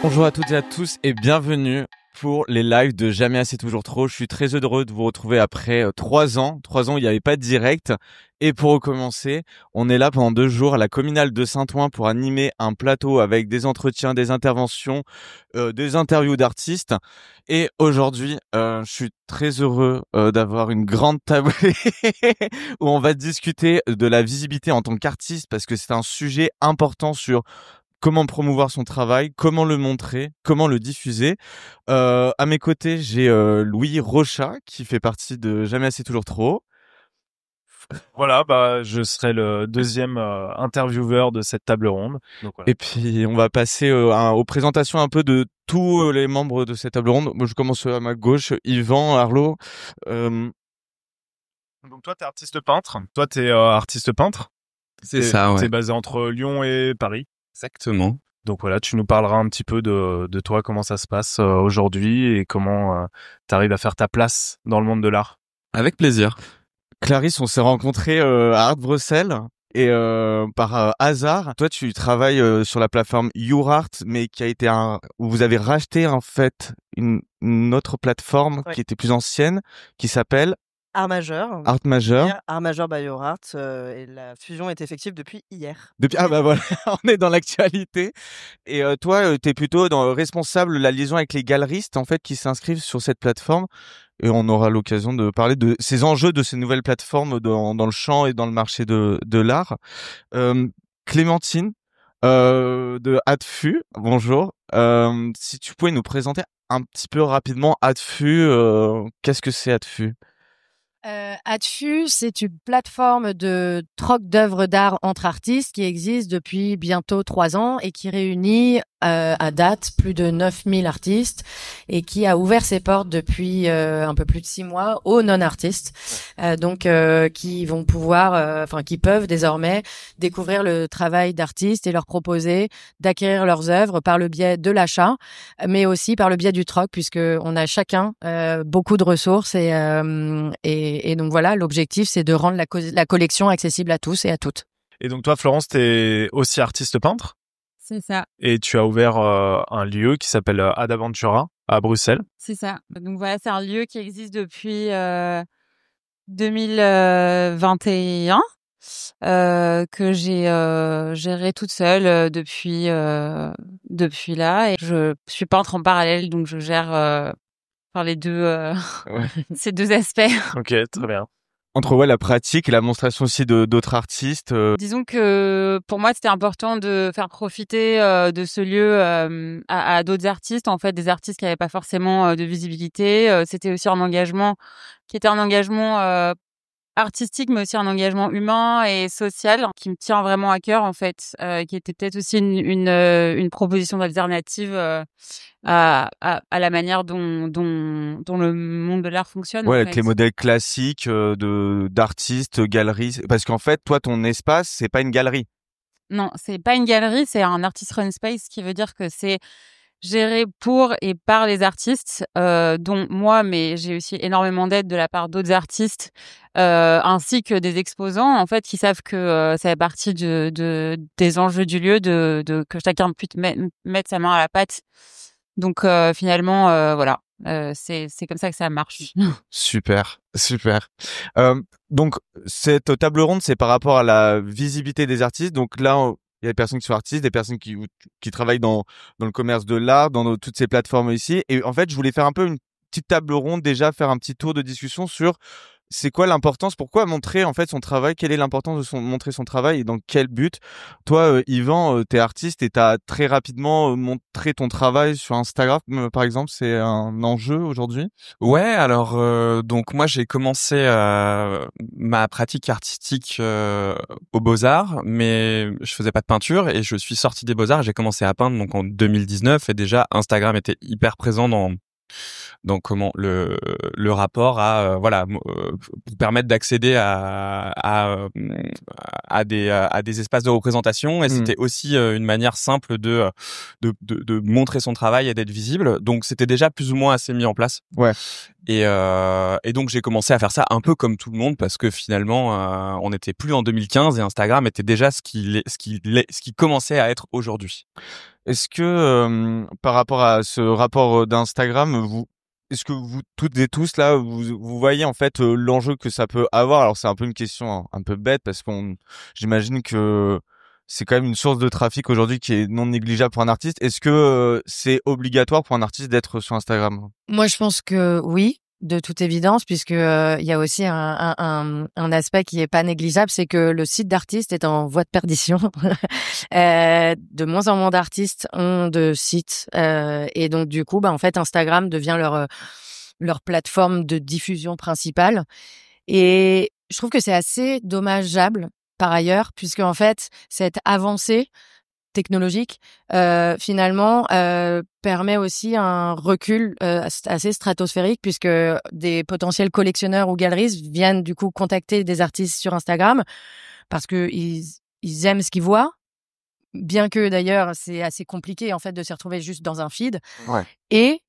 Bonjour à toutes et à tous et bienvenue pour les lives de Jamais assez toujours trop. Je suis très heureux de vous retrouver après 3 ans. 3 ans où il n'y avait pas de direct. Et pour recommencer, on est là pendant 2 jours à la Communale de Saint-Ouen pour animer un plateau avec des entretiens, des interventions, des interviews d'artistes. Et aujourd'hui, je suis très heureux d'avoir une grande table où on va discuter de la visibilité en tant qu'artiste parce que c'est un sujet important sur comment promouvoir son travail, comment le montrer, comment le diffuser. À mes côtés, j'ai Louis Rochat qui fait partie de Jamais assez toujours trop. Voilà, je serai le deuxième intervieweur de cette table ronde. Donc voilà. Et puis on va passer aux présentations un peu de tous les membres de cette table ronde. Moi, je commence à ma gauche, Yvan, Arlo. Euh, Donc toi, t'es artiste peintre. Toi, t'es artiste peintre. C'est ça, ouais. T'es basé entre Lyon et Paris. Exactement. Donc voilà, tu nous parleras un petit peu de toi, comment ça se passe aujourd'hui et comment t'arrives à faire ta place dans le monde de l'art. Avec plaisir. Clarisse, on s'est rencontrés à Art Bruxelles. Et par hasard, toi tu travailles sur la plateforme YourArt, mais qui a été où vous avez racheté en fait une autre plateforme qui était plus ancienne, qui s'appelle Art Majeur. Art Majeur. Art Majeur by YourArt. Et la fusion est effective depuis hier. Ah bah voilà, on est dans l'actualité. Et toi, t'es plutôt responsable de la liaison avec les galeristes en fait qui s'inscrivent sur cette plateforme. Et on aura l'occasion de parler de ces enjeux de ces nouvelles plateformes dans le champ et dans le marché de l'art. Clémentine de Adfu, bonjour. Si tu pouvais nous présenter un petit peu rapidement Adfu, qu'est-ce que c'est Adfu? Adfu, c'est une plateforme de troc d'œuvres d'art entre artistes qui existe depuis bientôt 3 ans et qui réunit à date plus de 9000 artistes et qui a ouvert ses portes depuis un peu plus de 6 mois aux non-artistes, qui vont pouvoir, qui peuvent désormais découvrir le travail d'artistes et leur proposer d'acquérir leurs œuvres par le biais de l'achat, mais aussi par le biais du troc, puisque on a chacun beaucoup de ressources et donc voilà, l'objectif c'est de rendre la collection accessible à tous et à toutes. Et donc toi, Florence, t'es aussi artiste peintre. C'est ça. Et tu as ouvert un lieu qui s'appelle Ad Aventura à Bruxelles. C'est ça. Donc voilà, c'est un lieu qui existe depuis 2021, que j'ai géré toute seule depuis là. Et je suis peintre en parallèle, donc je gère les deux ces deux aspects. Ok, très bien. Entre la pratique et la monstration aussi d'autres artistes. Disons que pour moi c'était important de faire profiter de ce lieu à d'autres artistes, en fait des artistes qui n'avaient pas forcément de visibilité. C'était aussi un engagement qui était un engagement artistique, mais aussi un engagement humain et social qui me tient vraiment à cœur en fait, qui était peut-être aussi une proposition d'alternative à la manière dont le monde de l'art fonctionne. Ouais, avec les modèles classiques d'artistes, galeries. Parce qu'en fait, toi, ton espace, c'est pas une galerie. Non, c'est pas une galerie, c'est un artist run space, ce qui veut dire que c'est géré pour et par les artistes, dont moi, mais j'ai aussi énormément d'aide de la part d'autres artistes, ainsi que des exposants, en fait, qui savent que ça fait partie des enjeux du lieu, que chacun puisse mettre sa main à la pâte. Donc finalement, voilà, c'est comme ça que ça marche. Super. Donc cette table ronde, c'est par rapport à la visibilité des artistes. Donc là, il y a des personnes qui sont artistes, des personnes qui travaillent dans le commerce de l'art, dans toutes ces plateformes ici. Et en fait, je voulais faire un peu une petite table ronde, déjà faire un petit tour de discussion sur c'est quoi l'importance, pourquoi montrer en fait son travail, quelle est l'importance de montrer son travail et dans quel but. Toi, Yvan, t'es artiste et t'as très rapidement montré ton travail sur Instagram, par exemple, c'est un enjeu aujourd'hui. Ouais, alors donc moi j'ai commencé ma pratique artistique aux Beaux-Arts, mais je faisais pas de peinture et je suis sorti des Beaux-Arts, j'ai commencé à peindre donc en 2019 et déjà Instagram était hyper présent dans comment le rapport à pour permettre d'accéder à des espaces de représentation et c'était aussi une manière simple de montrer son travail et d'être visible, donc c'était déjà plus ou moins assez mis en place. Ouais. Et donc j'ai commencé à faire ça un peu comme tout le monde parce que finalement on n'était plus en 2015 et Instagram était déjà ce qui commençait à être aujourd'hui. Est-ce que par rapport à ce rapport d'Instagram, est-ce que vous toutes et tous là, vous voyez en fait l'enjeu que ça peut avoir? Alors c'est un peu une question un peu bête parce j'imagine que c'est quand même une source de trafic aujourd'hui qui est non négligeable pour un artiste. Est-ce que c'est obligatoire pour un artiste d'être sur Instagram? Moi, je pense que oui, de toute évidence, puisque il y a aussi un aspect qui est pas négligeable, c'est que le site d'artiste est en voie de perdition. De moins en moins d'artistes ont de sites, et donc du coup, en fait, Instagram devient leur plateforme de diffusion principale. Et je trouve que c'est assez dommageable par ailleurs, puisque en fait, cette avancée technologique, finalement, permet aussi un recul assez stratosphérique, puisque des potentiels collectionneurs ou galeristes viennent du coup contacter des artistes sur Instagram parce que ils aiment ce qu'ils voient, bien que d'ailleurs c'est assez compliqué en fait de se retrouver juste dans un feed. Ouais. Et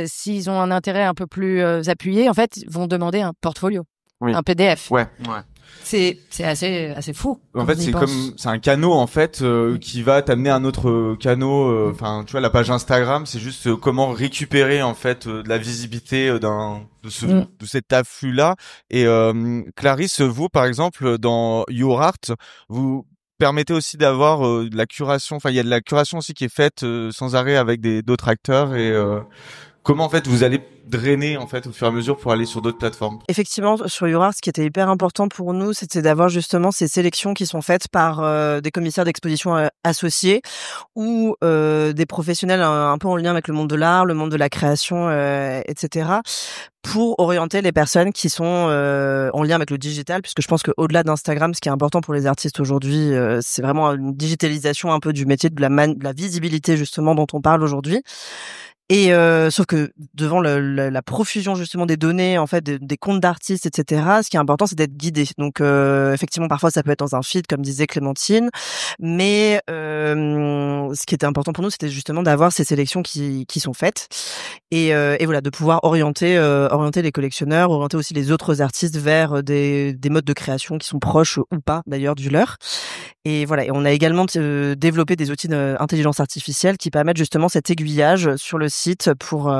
s'ils ont un intérêt un peu plus appuyé, en fait, ils vont demander un portfolio, un PDF. Ouais. C'est assez fou. En fait, c'est un canot en fait qui va t'amener un autre canot. Enfin, tu vois, la page Instagram, c'est juste comment récupérer en fait de la visibilité de cet afflux là. Et Clarisse, vous par exemple dans Your Art, vous permettez aussi d'avoir de la curation. Enfin, il y a de la curation aussi qui est faite sans arrêt avec d'autres acteurs et comment en fait vous allez drainer en fait au fur et à mesure pour aller sur d'autres plateformes. Effectivement, sur Your Art, ce qui était hyper important pour nous, c'était d'avoir justement ces sélections qui sont faites par des commissaires d'exposition associés ou des professionnels un peu en lien avec le monde de l'art, le monde de la création, etc., pour orienter les personnes qui sont en lien avec le digital, puisque je pense qu'au-delà d'Instagram, ce qui est important pour les artistes aujourd'hui, c'est vraiment une digitalisation un peu du métier, de la visibilité justement dont on parle aujourd'hui. Et sauf que devant la profusion justement des données, en fait, des comptes d'artistes, etc., ce qui est important, c'est d'être guidé. Donc effectivement, parfois ça peut être dans un feed, comme disait Clémentine, mais ce qui était important pour nous, c'était justement d'avoir ces sélections qui sont faites et voilà, de pouvoir orienter les collectionneurs, orienter aussi les autres artistes vers des modes de création qui sont proches ou pas d'ailleurs du leur. Et voilà, et on a également développé des outils d'intelligence artificielle qui permettent justement cet aiguillage sur le site pour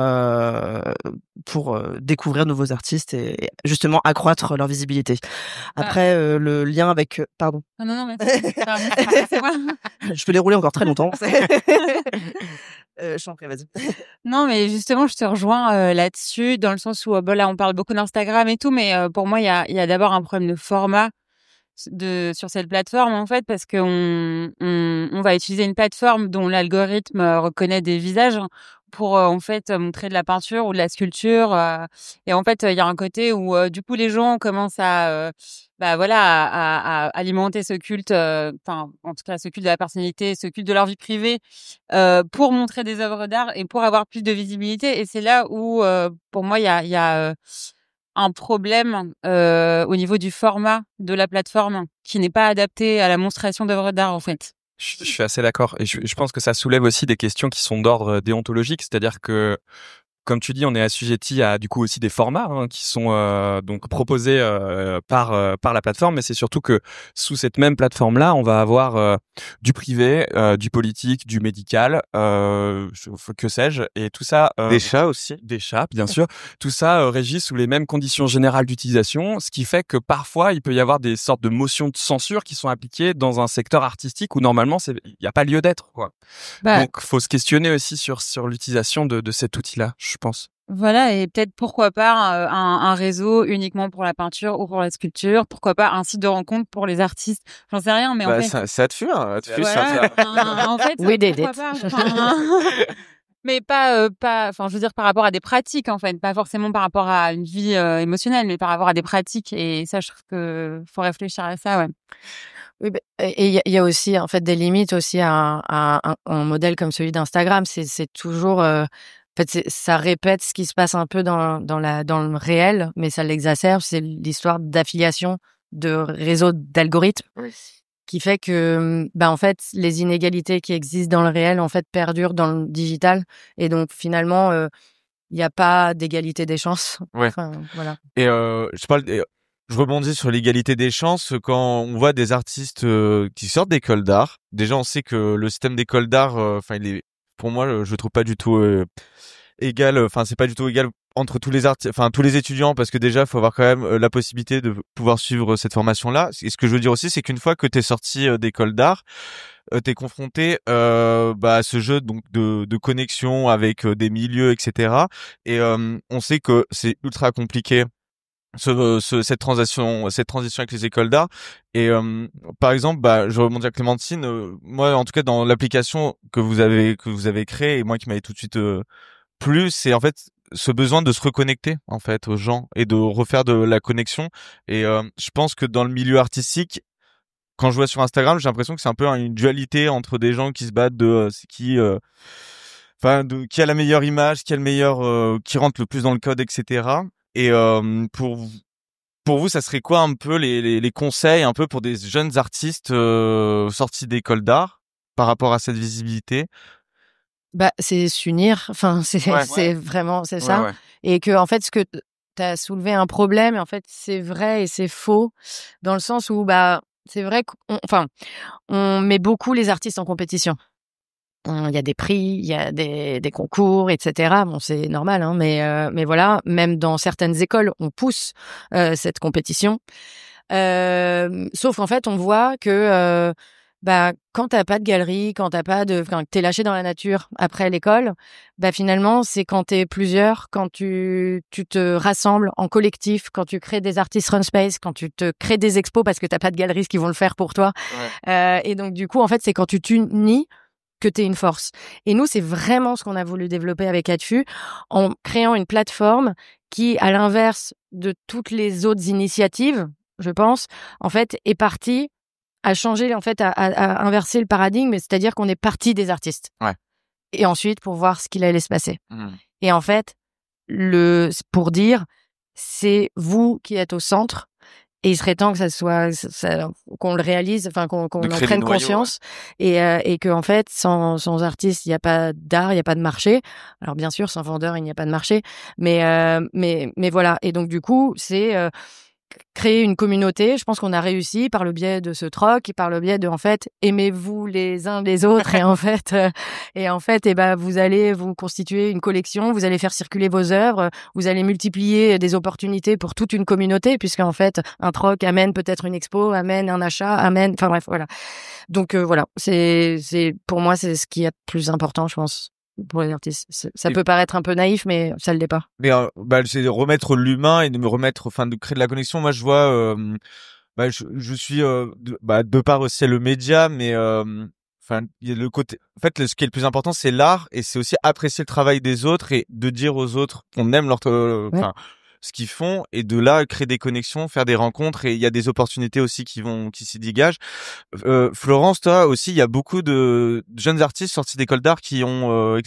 découvrir de nouveaux artistes et justement accroître leur visibilité. Après, le lien avec... pardon. Ah non, mais c'est moi. Je peux dérouler encore très longtemps. Je t'en prie, vas-y. Non, mais justement, je te rejoins là-dessus, dans le sens où là, on parle beaucoup d'Instagram et tout, mais pour moi, il y a d'abord un problème de format sur cette plateforme, en fait, parce que on va utiliser une plateforme dont l'algorithme reconnaît des visages pour en fait montrer de la peinture ou de la sculpture, et en fait il y a un côté où du coup les gens commencent à alimenter ce culte, enfin en tout cas ce culte de la personnalité, ce culte de leur vie privée, pour montrer des œuvres d'art et pour avoir plus de visibilité. Et c'est là où pour moi il y a un problème au niveau du format de la plateforme qui n'est pas adapté à la monstration d'œuvres d'art, en fait. Je suis assez d'accord. Et je pense que ça soulève aussi des questions qui sont d'ordre déontologique. C'est-à-dire que, comme tu dis, on est assujetti à du coup aussi des formats qui sont donc proposés par la plateforme, mais c'est surtout que sous cette même plateforme-là, on va avoir du privé, du politique, du médical, que sais-je, et tout ça. Des chats aussi. Des chats, bien sûr. Tout ça régit sous les mêmes conditions générales d'utilisation, ce qui fait que parfois il peut y avoir des sortes de motions de censure qui sont appliquées dans un secteur artistique où normalement il n'y a pas lieu d'être, quoi. Donc, faut se questionner aussi sur l'utilisation de cet outil-là, je pense. Voilà, et peut-être pourquoi pas un réseau uniquement pour la peinture ou pour la sculpture, pourquoi pas un site de rencontre pour les artistes, j'en sais rien, mais en fait... Ça te fuit, hein, voilà, en fait, oui, pourquoi pas, mais pas, enfin, je veux dire par rapport à des pratiques, en fait, pas forcément par rapport à une vie émotionnelle, mais par rapport à des pratiques, et ça, je trouve que faut réfléchir à ça, ouais. Oui, et il y a aussi en fait des limites aussi à un modèle comme celui d'Instagram. C'est toujours en fait ça répète ce qui se passe un peu dans le réel, mais ça l'exacerbe. C'est l'histoire d'affiliation de réseaux d'algorithmes qui fait que en fait les inégalités qui existent dans le réel en fait perdurent dans le digital, et donc finalement il n'y a pas d'égalité des chances. Ouais. Enfin, voilà. Et je parle je rebondis sur l'égalité des chances. Quand on voit des artistes qui sortent d'école d'art, déjà on sait que le système d'école d'art, enfin il est, pour moi, je trouve pas du tout égal. Enfin c'est pas du tout égal entre tous les enfin tous les étudiants, parce que déjà il faut avoir quand même la possibilité de pouvoir suivre cette formation-là. Et ce que je veux dire aussi, c'est qu'une fois que t'es sorti d'école d'art, t'es confronté à ce jeu donc de connexion avec des milieux, etc. Et on sait que c'est ultra compliqué cette transition avec les écoles d'art. Et par exemple, je rebondis à Clémentine, moi en tout cas dans l'application que vous avez créée, et moi qui m'avait tout de suite plu, c'est en fait ce besoin de se reconnecter en fait aux gens et de refaire de la connexion. Et je pense que dans le milieu artistique, quand je vois sur Instagram, j'ai l'impression que c'est un peu une dualité entre des gens qui se battent de qui qui a la meilleure image, qui a le meilleur qui rentre le plus dans le code, etc. Et pour vous, ça serait quoi un peu les conseils un peu pour des jeunes artistes sortis d'école d'art par rapport à cette visibilité? C'est s'unir. Enfin, c'est vraiment, c'est ça. Ouais. Et que, en fait, ce que t'as soulevé un problème, et en fait, c'est vrai et c'est faux, dans le sens où, c'est vrai on met beaucoup les artistes en compétition. Il y a des prix, il y a des concours, etc. Bon, c'est normal, hein, mais voilà, même dans certaines écoles, on pousse cette compétition. Sauf qu'en fait, on voit que quand t'as pas de galerie, quand t'es lâché dans la nature après l'école, finalement, c'est quand t'es plusieurs, quand tu te rassembles en collectif, quand tu crées des artistes run space, quand tu te crées des expos parce que t'as pas de galeristes qui vont le faire pour toi. Et donc, du coup, en fait, c'est quand tu t'unis que t'es une force. Et nous, c'est vraiment ce qu'on a voulu développer avec Adfu, en créant une plateforme qui, à l'inverse de toutes les autres initiatives, je pense, en fait, est partie à changer, en fait, à inverser le paradigme, c'est-à-dire qu'on est parti des artistes. Ouais. Et ensuite, pour voir ce qu'il allait se passer. Mmh. Et en fait, pour dire, c'est vous qui êtes au centre. Et il serait temps que qu'on le réalise, enfin qu'on en prenne conscience, et que en fait, sans artistes, il n'y a pas d'art, il n'y a pas de marché. Alors bien sûr, sans vendeur, il n'y a pas de marché, mais voilà. Et donc du coup, c'est créer une communauté. Je pense qu'on a réussi par le biais de ce troc et par le biais de, en fait, aimez-vous les uns les autres, et en fait, vous allez vous constituer une collection, vous allez faire circuler vos œuvres, vous allez multiplier des opportunités pour toute une communauté, puisqu'en fait, un troc amène peut-être une expo, amène un achat, enfin bref, voilà. Donc voilà, pour moi, c'est ce qui est le plus important, je pense, pour les artistes. Ça peut paraître un peu naïf, mais ça le l'est pas. Mais c'est de remettre l'humain et de me remettre, enfin, de créer de la connexion. Moi, je vois, je suis de part aussi le média, mais enfin, il y a le côté. En fait, ce qui est le plus important, c'est l'art, et c'est aussi apprécier le travail des autres et de dire aux autres qu'on aime leur, ce qu'ils font, et de là créer des connexions, faire des rencontres, et il y a des opportunités aussi qui s'y dégagent. Florence, toi aussi, il y a beaucoup de jeunes artistes sortis d'école d'art qui ont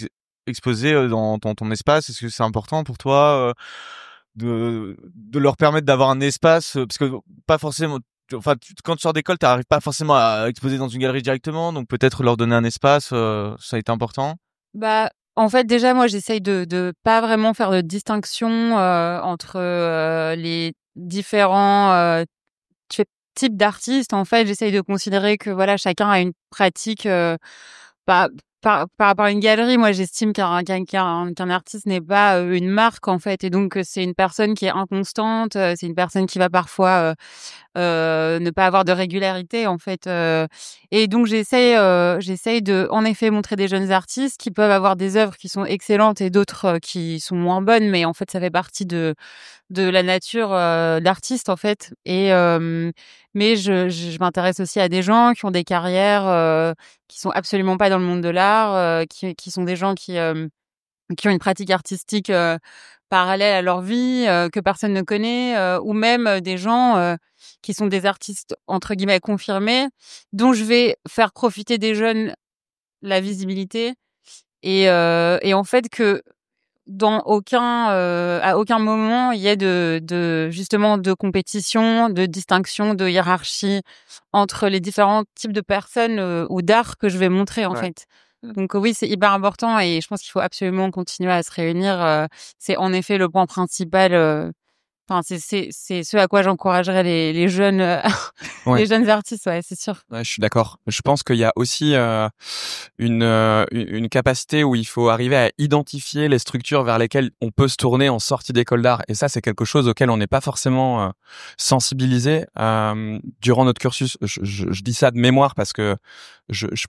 exposé dans ton espace. Est-ce que c'est important pour toi de leur permettre d'avoir un espace, parce que pas forcément, enfin, quand tu sors d'école, t'arrives pas forcément à exposer dans une galerie directement, donc peut-être leur donner un espace, ça a été important. En fait, déjà, moi, j'essaye de pas vraiment faire de distinction entre les différents types d'artistes. En fait, j'essaye de considérer que voilà, chacun a une pratique. Par rapport à une galerie, moi, j'estime qu'un artiste n'est pas une marque, en fait, et donc c'est une personne qui est inconstante. C'est une personne qui va parfois ne pas avoir de régularité, en fait. Et donc j'essaye de, en effet, montrer des jeunes artistes qui peuvent avoir des œuvres qui sont excellentes et d'autres qui sont moins bonnes, mais en fait ça fait partie de la nature d'artiste, en fait. Et mais je m'intéresse aussi à des gens qui ont des carrières qui sont absolument pas dans le monde de l'art, qui sont des gens qui ont une pratique artistique parallèle à leur vie, que personne ne connaît, ou même des gens qui sont des artistes entre guillemets confirmés, dont je vais faire profiter des jeunes la visibilité, et en fait que à aucun moment il y a de justement de compétition, de distinction, de hiérarchie entre les différents types de personnes ou d'art que je vais montrer, en fait. Donc oui, c'est hyper important, et je pense qu'il faut absolument continuer à se réunir. C'est en effet le point principal Enfin, c'est ce à quoi j'encouragerais les jeunes Ouais. les jeunes artistes, ouais, c'est sûr. Ouais, je suis d'accord. Je pense qu'il y a aussi une capacité où il faut arriver à identifier les structures vers lesquelles on peut se tourner en sortie d'école d'art. Et ça, c'est quelque chose auquel on n'est pas forcément sensibilisé durant notre cursus. Je dis ça de mémoire parce que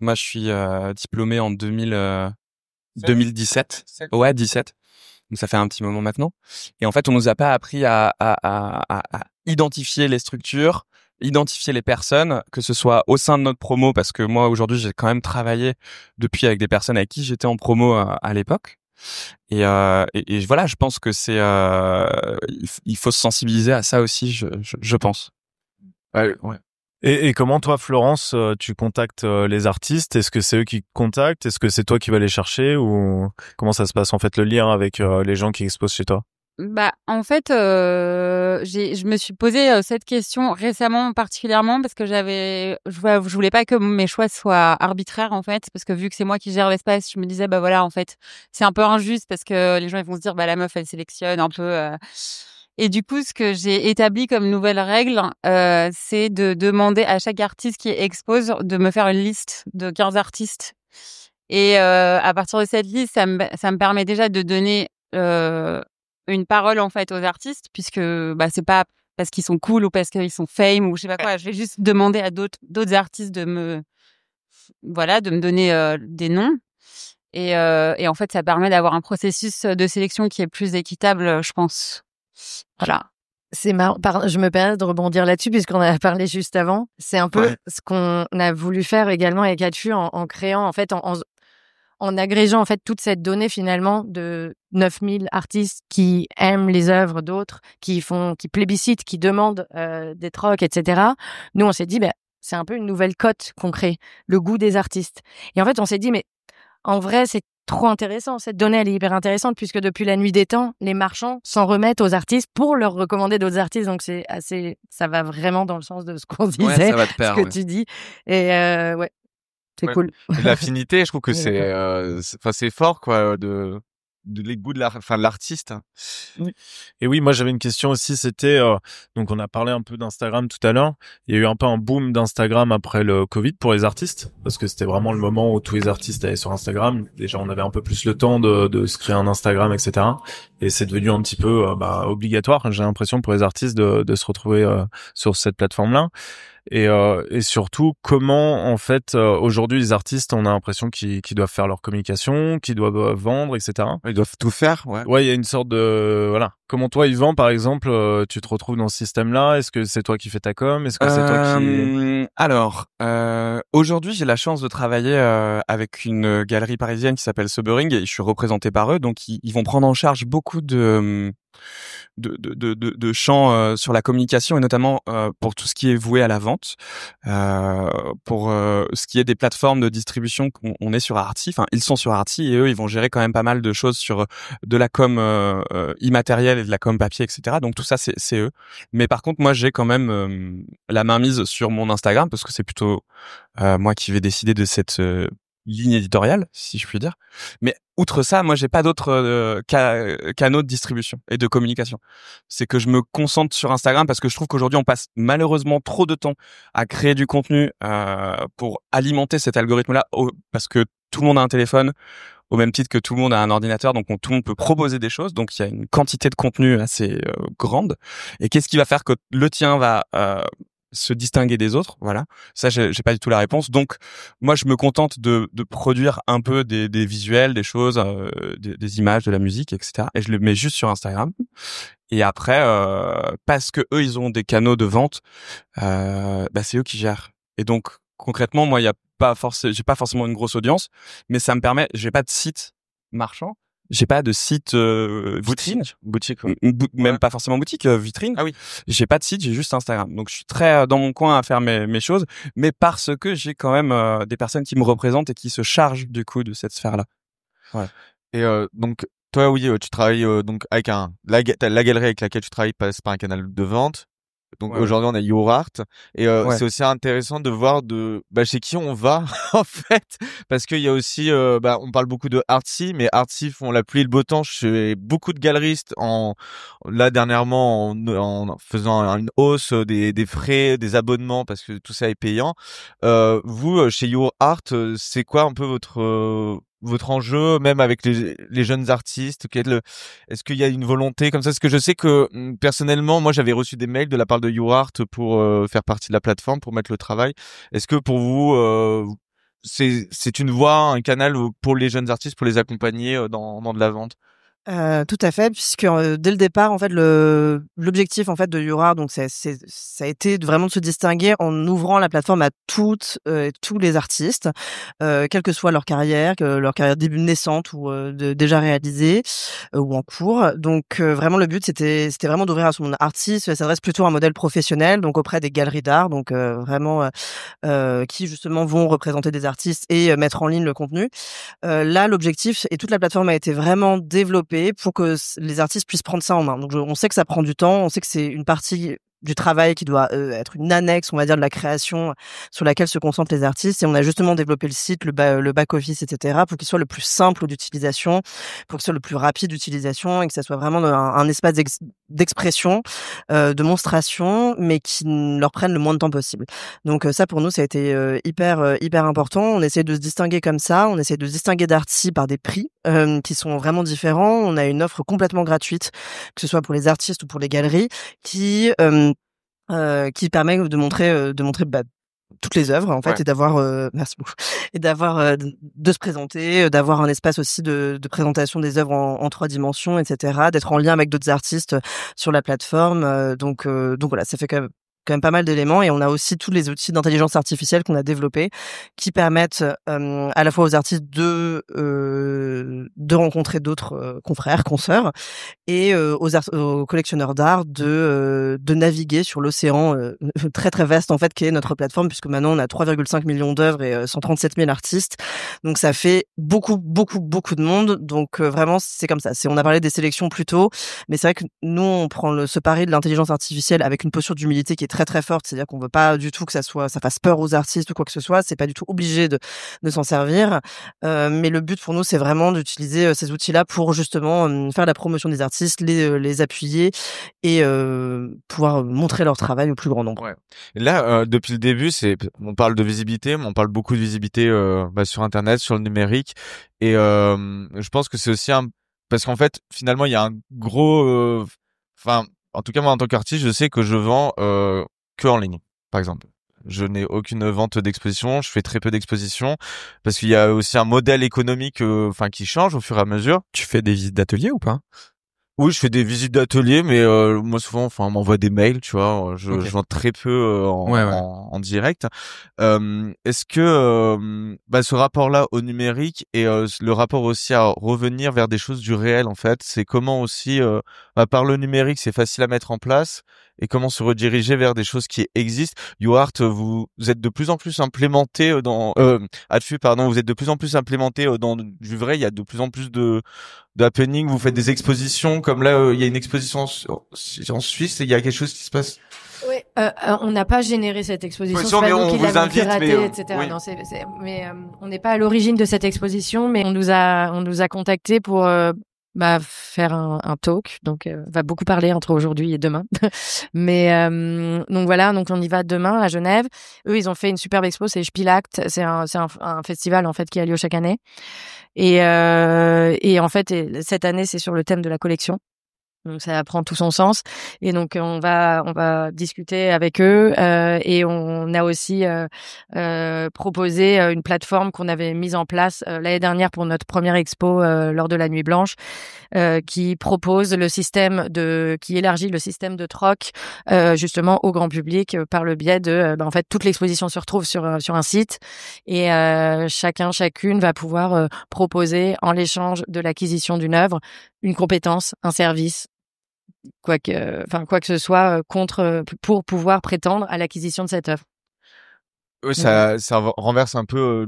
moi, je suis diplômé en 2017. Ouais, 17. Donc ça fait un petit moment maintenant. Et en fait, on nous a pas appris à identifier les structures, identifier les personnes, que ce soit au sein de notre promo, parce que moi aujourd'hui j'ai quand même travaillé depuis avec des personnes avec qui j'étais en promo à l'époque. Et voilà, je pense que c'est il faut se sensibiliser à ça aussi, je pense. Ouais. Et comment toi, Florence, tu contactes les artistes? Est-ce que c'est eux qui te contactent? Est-ce que c'est toi qui vas les chercher? Ou comment ça se passe en fait le lien avec les gens qui exposent chez toi? Bah, en fait, je me suis posé cette question récemment particulièrement parce que je voulais pas que mes choix soient arbitraires en fait, parce que vu que c'est moi qui gère l'espace, je me disais bah voilà en fait c'est un peu injuste parce que les gens ils vont se dire bah la meuf elle sélectionne un peu. Et du coup, ce que j'ai établi comme nouvelle règle, c'est de demander à chaque artiste qui expose de me faire une liste de 15 artistes. Et à partir de cette liste, ça me permet déjà de donner une parole en fait aux artistes, puisque bah c'est pas parce qu'ils sont cool ou parce qu'ils sont fame ou je sais pas quoi. Je vais juste demander à d'autres artistes de me donner des noms. Et en fait, ça permet d'avoir un processus de sélection qui est plus équitable, je pense. Voilà. C'est marrant. Je me permets de rebondir là-dessus puisqu'on a parlé juste avant. C'est un peu ce qu'on a voulu faire également avec Atfu en créant, en fait, en agrégeant en fait toute cette donnée finalement de 9000 artistes qui aiment les œuvres d'autres, qui plébiscitent, qui demandent des trocs, etc. Nous, on s'est dit, c'est un peu une nouvelle cote qu'on crée, le goût des artistes. Et en fait, on s'est dit, mais en vrai, c'est trop intéressant. Cette donnée, elle est hyper intéressante puisque depuis la nuit des temps, les marchands s'en remettent aux artistes pour leur recommander d'autres artistes. Donc ça va vraiment dans le sens de ce qu'on disait, Ouais, ça va de pair, ce que tu dis. Et ouais. C'est cool. L'affinité, je trouve que Ouais, c'est fort, quoi, de les goûts de l'artiste. Oui. Et oui, moi j'avais une question aussi, c'était donc on a parlé un peu d'Instagram tout à l'heure. Il y a eu un peu un boom d'Instagram après le Covid pour les artistes, parce que c'était vraiment le moment où tous les artistes allaient sur Instagram. Déjà, on avait un peu plus le temps de se créer un Instagram, etc. Et c'est devenu un petit peu obligatoire, j'ai l'impression, pour les artistes de se retrouver sur cette plateforme-là. Et surtout, comment en fait aujourd'hui les artistes, on a l'impression qu'ils doivent faire leur communication, qu'ils doivent vendre, etc. Ils doivent tout faire, ouais. Ouais, il y a une sorte de voilà. Comment toi, Yvan, par exemple, tu te retrouves dans ce système-là? Est-ce que c'est toi qui fais ta com? Est-ce que c'est toi qui... Alors, aujourd'hui, j'ai la chance de travailler avec une galerie parisienne qui s'appelle Sobering et je suis représenté par eux, donc ils vont prendre en charge beaucoup de champs sur la communication et notamment pour tout ce qui est voué à la vente, pour ce qui est des plateformes de distribution qu'on est sur Arty. Enfin, ils sont sur Arty et eux, ils vont gérer quand même pas mal de choses sur de la com immatérielle et de la com papier, etc. Donc tout ça, c'est eux. Mais par contre, moi, j'ai quand même la main mise sur mon Instagram parce que c'est plutôt moi qui vais décider de cette ligne éditoriale, si je puis dire. Mais outre ça, moi, j'ai pas d'autres canaux de distribution et de communication. C'est que je me concentre sur Instagram parce que je trouve qu'aujourd'hui, on passe malheureusement trop de temps à créer du contenu pour alimenter cet algorithme-là, parce que tout le monde a un téléphone, au même titre que tout le monde a un ordinateur, donc tout le monde peut proposer des choses. Donc, il y a une quantité de contenu assez grande. Et qu'est-ce qui va faire que le tien va se distinguer des autres? Voilà. Ça, j'ai pas du tout la réponse. Donc, moi, je me contente de produire un peu des visuels, des choses, des images, de la musique, etc. Et je le mets juste sur Instagram. Et après, parce que eux, ils ont des canaux de vente, c'est eux qui gèrent. Et donc, concrètement, moi, j'ai pas forcément une grosse audience, mais ça me permet, j'ai pas de site marchand. J'ai pas de site vitrine, boutique, ouais. Même pas forcément boutique, vitrine. Ah oui. J'ai pas de site, j'ai juste Instagram. Donc je suis très dans mon coin à faire mes choses, mais parce que j'ai quand même des personnes qui me représentent et qui se chargent du coup de cette sphère-là. Ouais. Et donc toi, oui, tu travailles donc avec la galerie avec laquelle tu travailles passe par un canal de vente. Donc Ouais, aujourd'hui on a Your Art et ouais. c'est aussi intéressant de voir chez qui on va en fait, parce qu'il y a aussi on parle beaucoup de Artsy, mais Artsy font la pluie et le beau temps chez beaucoup de galeristes là dernièrement en faisant une hausse des frais, des abonnements parce que tout ça est payant. Vous chez Your Art, c'est quoi un peu votre enjeu, même avec les jeunes artistes? Est-ce qu'il y a une volonté comme ça? Parce que je sais que personnellement, moi, j'avais reçu des mails de la part de Your Art pour faire partie de la plateforme, pour mettre le travail. Est-ce que pour vous, c'est une voie, un canal pour les jeunes artistes, pour les accompagner dans de la vente? Tout à fait, puisque dès le départ, en fait, l'objectif en fait de Yura, donc ça a été vraiment de se distinguer en ouvrant la plateforme à toutes et tous les artistes, quelle que soit leur carrière début naissante ou déjà réalisée ou en cours. Donc vraiment le but c'était vraiment d'ouvrir à son monde artiste. Ça s'adresse plutôt à un modèle professionnel, donc auprès des galeries d'art, donc vraiment qui justement vont représenter des artistes et mettre en ligne le contenu. Là, l'objectif et toute la plateforme a été vraiment développée pour que les artistes puissent prendre ça en main. Donc, on sait que ça prend du temps, on sait que c'est une partie du travail qui doit être une annexe, on va dire, de la création sur laquelle se concentrent les artistes. Et on a justement développé le site, le back-office, etc., pour qu'il soit le plus simple d'utilisation, pour qu'il soit le plus rapide d'utilisation et que ça soit vraiment un espace d'expression, de monstration, mais qui leur prenne le moins de temps possible. Donc ça, pour nous, ça a été hyper important. On essaie de se distinguer comme ça. On essaie de se distinguer d'Artsy par des prix qui sont vraiment différents. On a une offre complètement gratuite, que ce soit pour les artistes ou pour les galeries, qui permet de montrer toutes les œuvres en fait. Ouais. Et d'avoir merci beaucoup, et d'avoir de se présenter, d'avoir un espace aussi de présentation des œuvres en 3 dimensions, etc., d'être en lien avec d'autres artistes sur la plateforme. Donc voilà, ça fait quand même pas mal d'éléments. Et on a aussi tous les outils d'intelligence artificielle qu'on a développés qui permettent à la fois aux artistes de rencontrer d'autres confrères, consoeurs, et aux collectionneurs d'art de naviguer sur l'océan très très vaste en fait qui est notre plateforme, puisque maintenant on a 3,5 millions d'œuvres et 137 000 artistes. Donc ça fait beaucoup de monde. Donc vraiment c'est comme ça. On a parlé des sélections plus tôt, mais c'est vrai que nous on prend ce pari de l'intelligence artificielle avec une posture d'humilité qui est très très forte. C'est-à-dire qu'on veut pas du tout que ça fasse peur aux artistes ou quoi que ce soit. C'est pas du tout obligé de s'en servir. Mais le but pour nous c'est vraiment d'utiliser ces outils-là pour justement faire la promotion des artistes, les appuyer et pouvoir montrer leur travail au plus grand nombre. Ouais. Et là, depuis le début, on parle de visibilité, mais on parle beaucoup de visibilité sur Internet, sur le numérique, et je pense que c'est aussi parce qu'en fait, finalement, il y a un gros, en tout cas moi en tant qu'artiste, je sais que je vends que en ligne, par exemple. Je n'ai aucune vente d'exposition, je fais très peu d'expositions parce qu'il y a aussi un modèle économique qui change au fur et à mesure. Tu fais des visites d'atelier ou pas? Oui, je fais des visites d'atelier, mais moi souvent, on m'envoie des mails, tu vois. Je vends très peu en direct. Est-ce que ce rapport-là au numérique et le rapport aussi à revenir vers des choses du réel, en fait, c'est comment aussi, par le numérique, c'est facile à mettre en place, et comment se rediriger vers des choses qui existent. YouArt, vous êtes de plus en plus implémenté Adfu, pardon, vous êtes de plus en plus implémenté dans du vrai. Il y a de plus en plus de happening, vous faites des expositions, comme là, il y a une exposition en Suisse, et il y a quelque chose qui se passe. Oui, on n'a pas généré cette exposition, Exposition, c'est pas mais nous on qui vous l'avons invite, piratée, mais, etc. oui. Non, on n'est pas à l'origine de cette exposition, mais on nous a contactés pour faire un talk, donc on va beaucoup parler entre aujourd'hui et demain. Mais donc voilà, donc on y va demain à Genève. Eux, ils ont fait une superbe expo, c'est Spielakt, c'est un festival en fait qui a lieu chaque année. Et en fait, cette année, c'est sur le thème de la collection. Donc ça prend tout son sens, et donc on va discuter avec eux, et on a aussi proposé une plateforme qu'on avait mise en place l'année dernière pour notre première expo lors de la Nuit Blanche, qui propose qui élargit le système de troc justement au grand public par le biais de en fait toute l'exposition se retrouve sur un site, et chacune va pouvoir proposer en l'échange de l'acquisition d'une œuvre une compétence, un service, quoi que ce soit pour pouvoir prétendre à l'acquisition de cette œuvre. Oui, ça renverse un peu,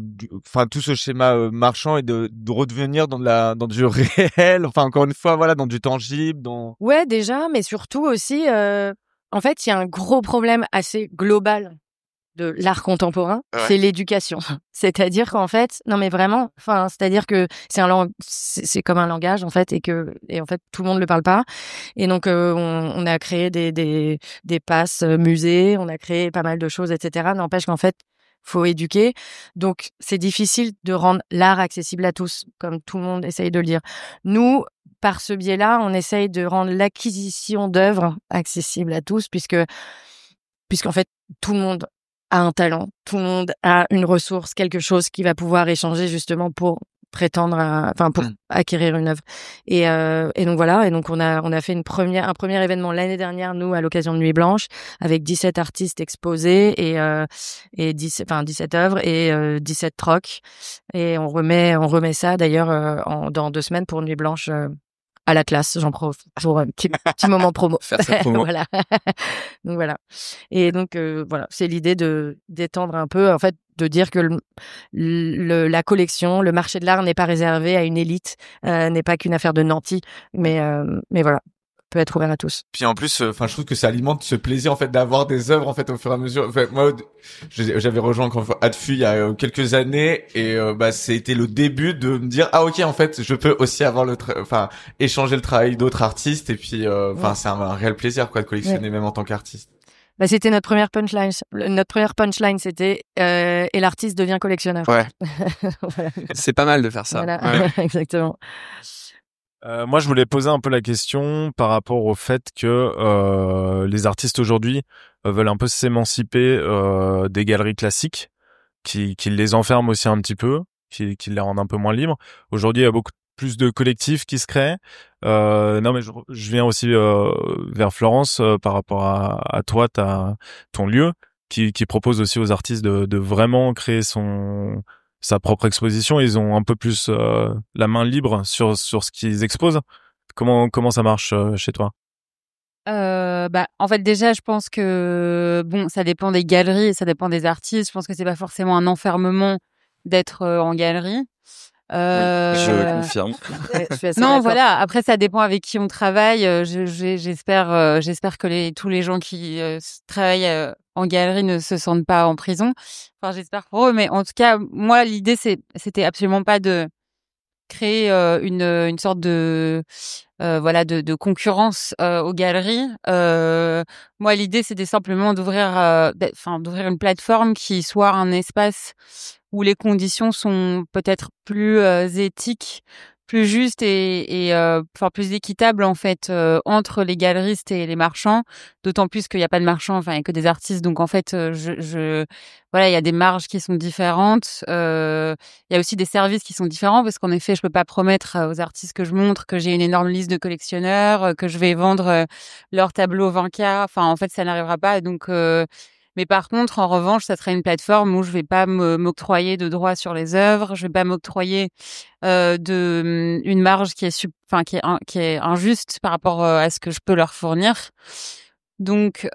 tout ce schéma marchand, et de redevenir dans du réel. Enfin, encore une fois, voilà, dans du tangible, Ouais, déjà, mais surtout aussi, en fait, il y a un gros problème assez global de l'art contemporain, c'est l'éducation. C'est-à-dire qu'en fait, non mais vraiment, enfin, c'est-à-dire que c'est comme un langage en fait, et en fait tout le monde le parle pas. Et donc on a créé des passes musées, on a créé pas mal de choses, etc. N'empêche qu'en fait, faut éduquer. Donc c'est difficile de rendre l'art accessible à tous, comme tout le monde essaye de le dire. Nous, par ce biais-là, on essaye de rendre l'acquisition d'œuvres accessible à tous, puisqu'en fait tout le monde a un talent, tout le monde a une ressource, quelque chose qui va pouvoir échanger justement pour pour acquérir une œuvre. Et donc voilà, et donc on a fait un premier événement l'année dernière, nous, à l'occasion de Nuit Blanche, avec 17 artistes exposés et 17 œuvres et 17 trocs. Et on remet ça d'ailleurs dans 2 semaines pour Nuit Blanche. À la classe, j'en profite pour un petit moment promo. Faire sa promo. Voilà. Donc voilà. Et donc voilà, c'est l'idée d'étendre un peu, en fait, de dire que la collection, le marché de l'art n'est pas réservé à une élite, n'est pas qu'une affaire de nantis, mais voilà, peut être ouvert à tous. Puis en plus, enfin, je trouve que ça alimente ce plaisir en fait d'avoir des œuvres en fait au fur et à mesure. En fait, moi, j'avais rejoint encore une fois Adfu il y a quelques années et c'était le début de me dire ok en fait je peux aussi avoir échanger le travail d'autres artistes et puis c'est un réel plaisir quoi de collectionner même en tant qu'artiste. C'était notre première punchline. Notre première punchline, c'était et l'artiste devient collectionneur. Ouais. Voilà. C'est pas mal de faire ça. Voilà. Ouais. Exactement. Moi, je voulais poser un peu la question par rapport au fait que les artistes aujourd'hui veulent un peu s'émanciper des galeries classiques, qui les enferment aussi un petit peu, qui les rendent un peu moins libres. Aujourd'hui, il y a beaucoup plus de collectifs qui se créent. Non, mais je viens aussi vers Florence par rapport à toi, ton lieu, qui propose aussi aux artistes de vraiment créer sa propre exposition. Ils ont un peu plus la main libre sur ce qu'ils exposent. Comment ça marche chez toi? En fait, déjà, je pense que ça dépend des galeries et ça dépend des artistes. Je pense que c'est pas forcément un enfermement d'être en galerie. Je confirme. Je suis assez Non, d'accord. voilà. Après, ça dépend avec qui on travaille. J'espère que tous les gens qui travaillent en galerie ne se sentent pas en prison. Enfin, j'espère pour eux. Mais en tout cas, moi, l'idée, c'était absolument pas de créer une sorte de concurrence aux galeries. Moi, l'idée, c'était simplement d'ouvrir une plateforme qui soit un espace où les conditions sont peut-être plus éthiques, plus justes et plus équitables en fait entre les galeristes et les marchands. D'autant plus qu'il n'y a pas de marchands, il y a que des artistes. Donc en fait, il y a des marges qui sont différentes. Il y a aussi des services qui sont différents parce qu'en effet, je peux pas promettre aux artistes que je montre que j'ai une énorme liste de collectionneurs, que je vais vendre leurs tableaux 20K. Enfin, en fait, ça n'arrivera pas. Donc mais par contre, en revanche, ça serait une plateforme où je vais pas m'octroyer de droits sur les œuvres, je vais pas m'octroyer une marge qui est injuste par rapport à ce que je peux leur fournir. Donc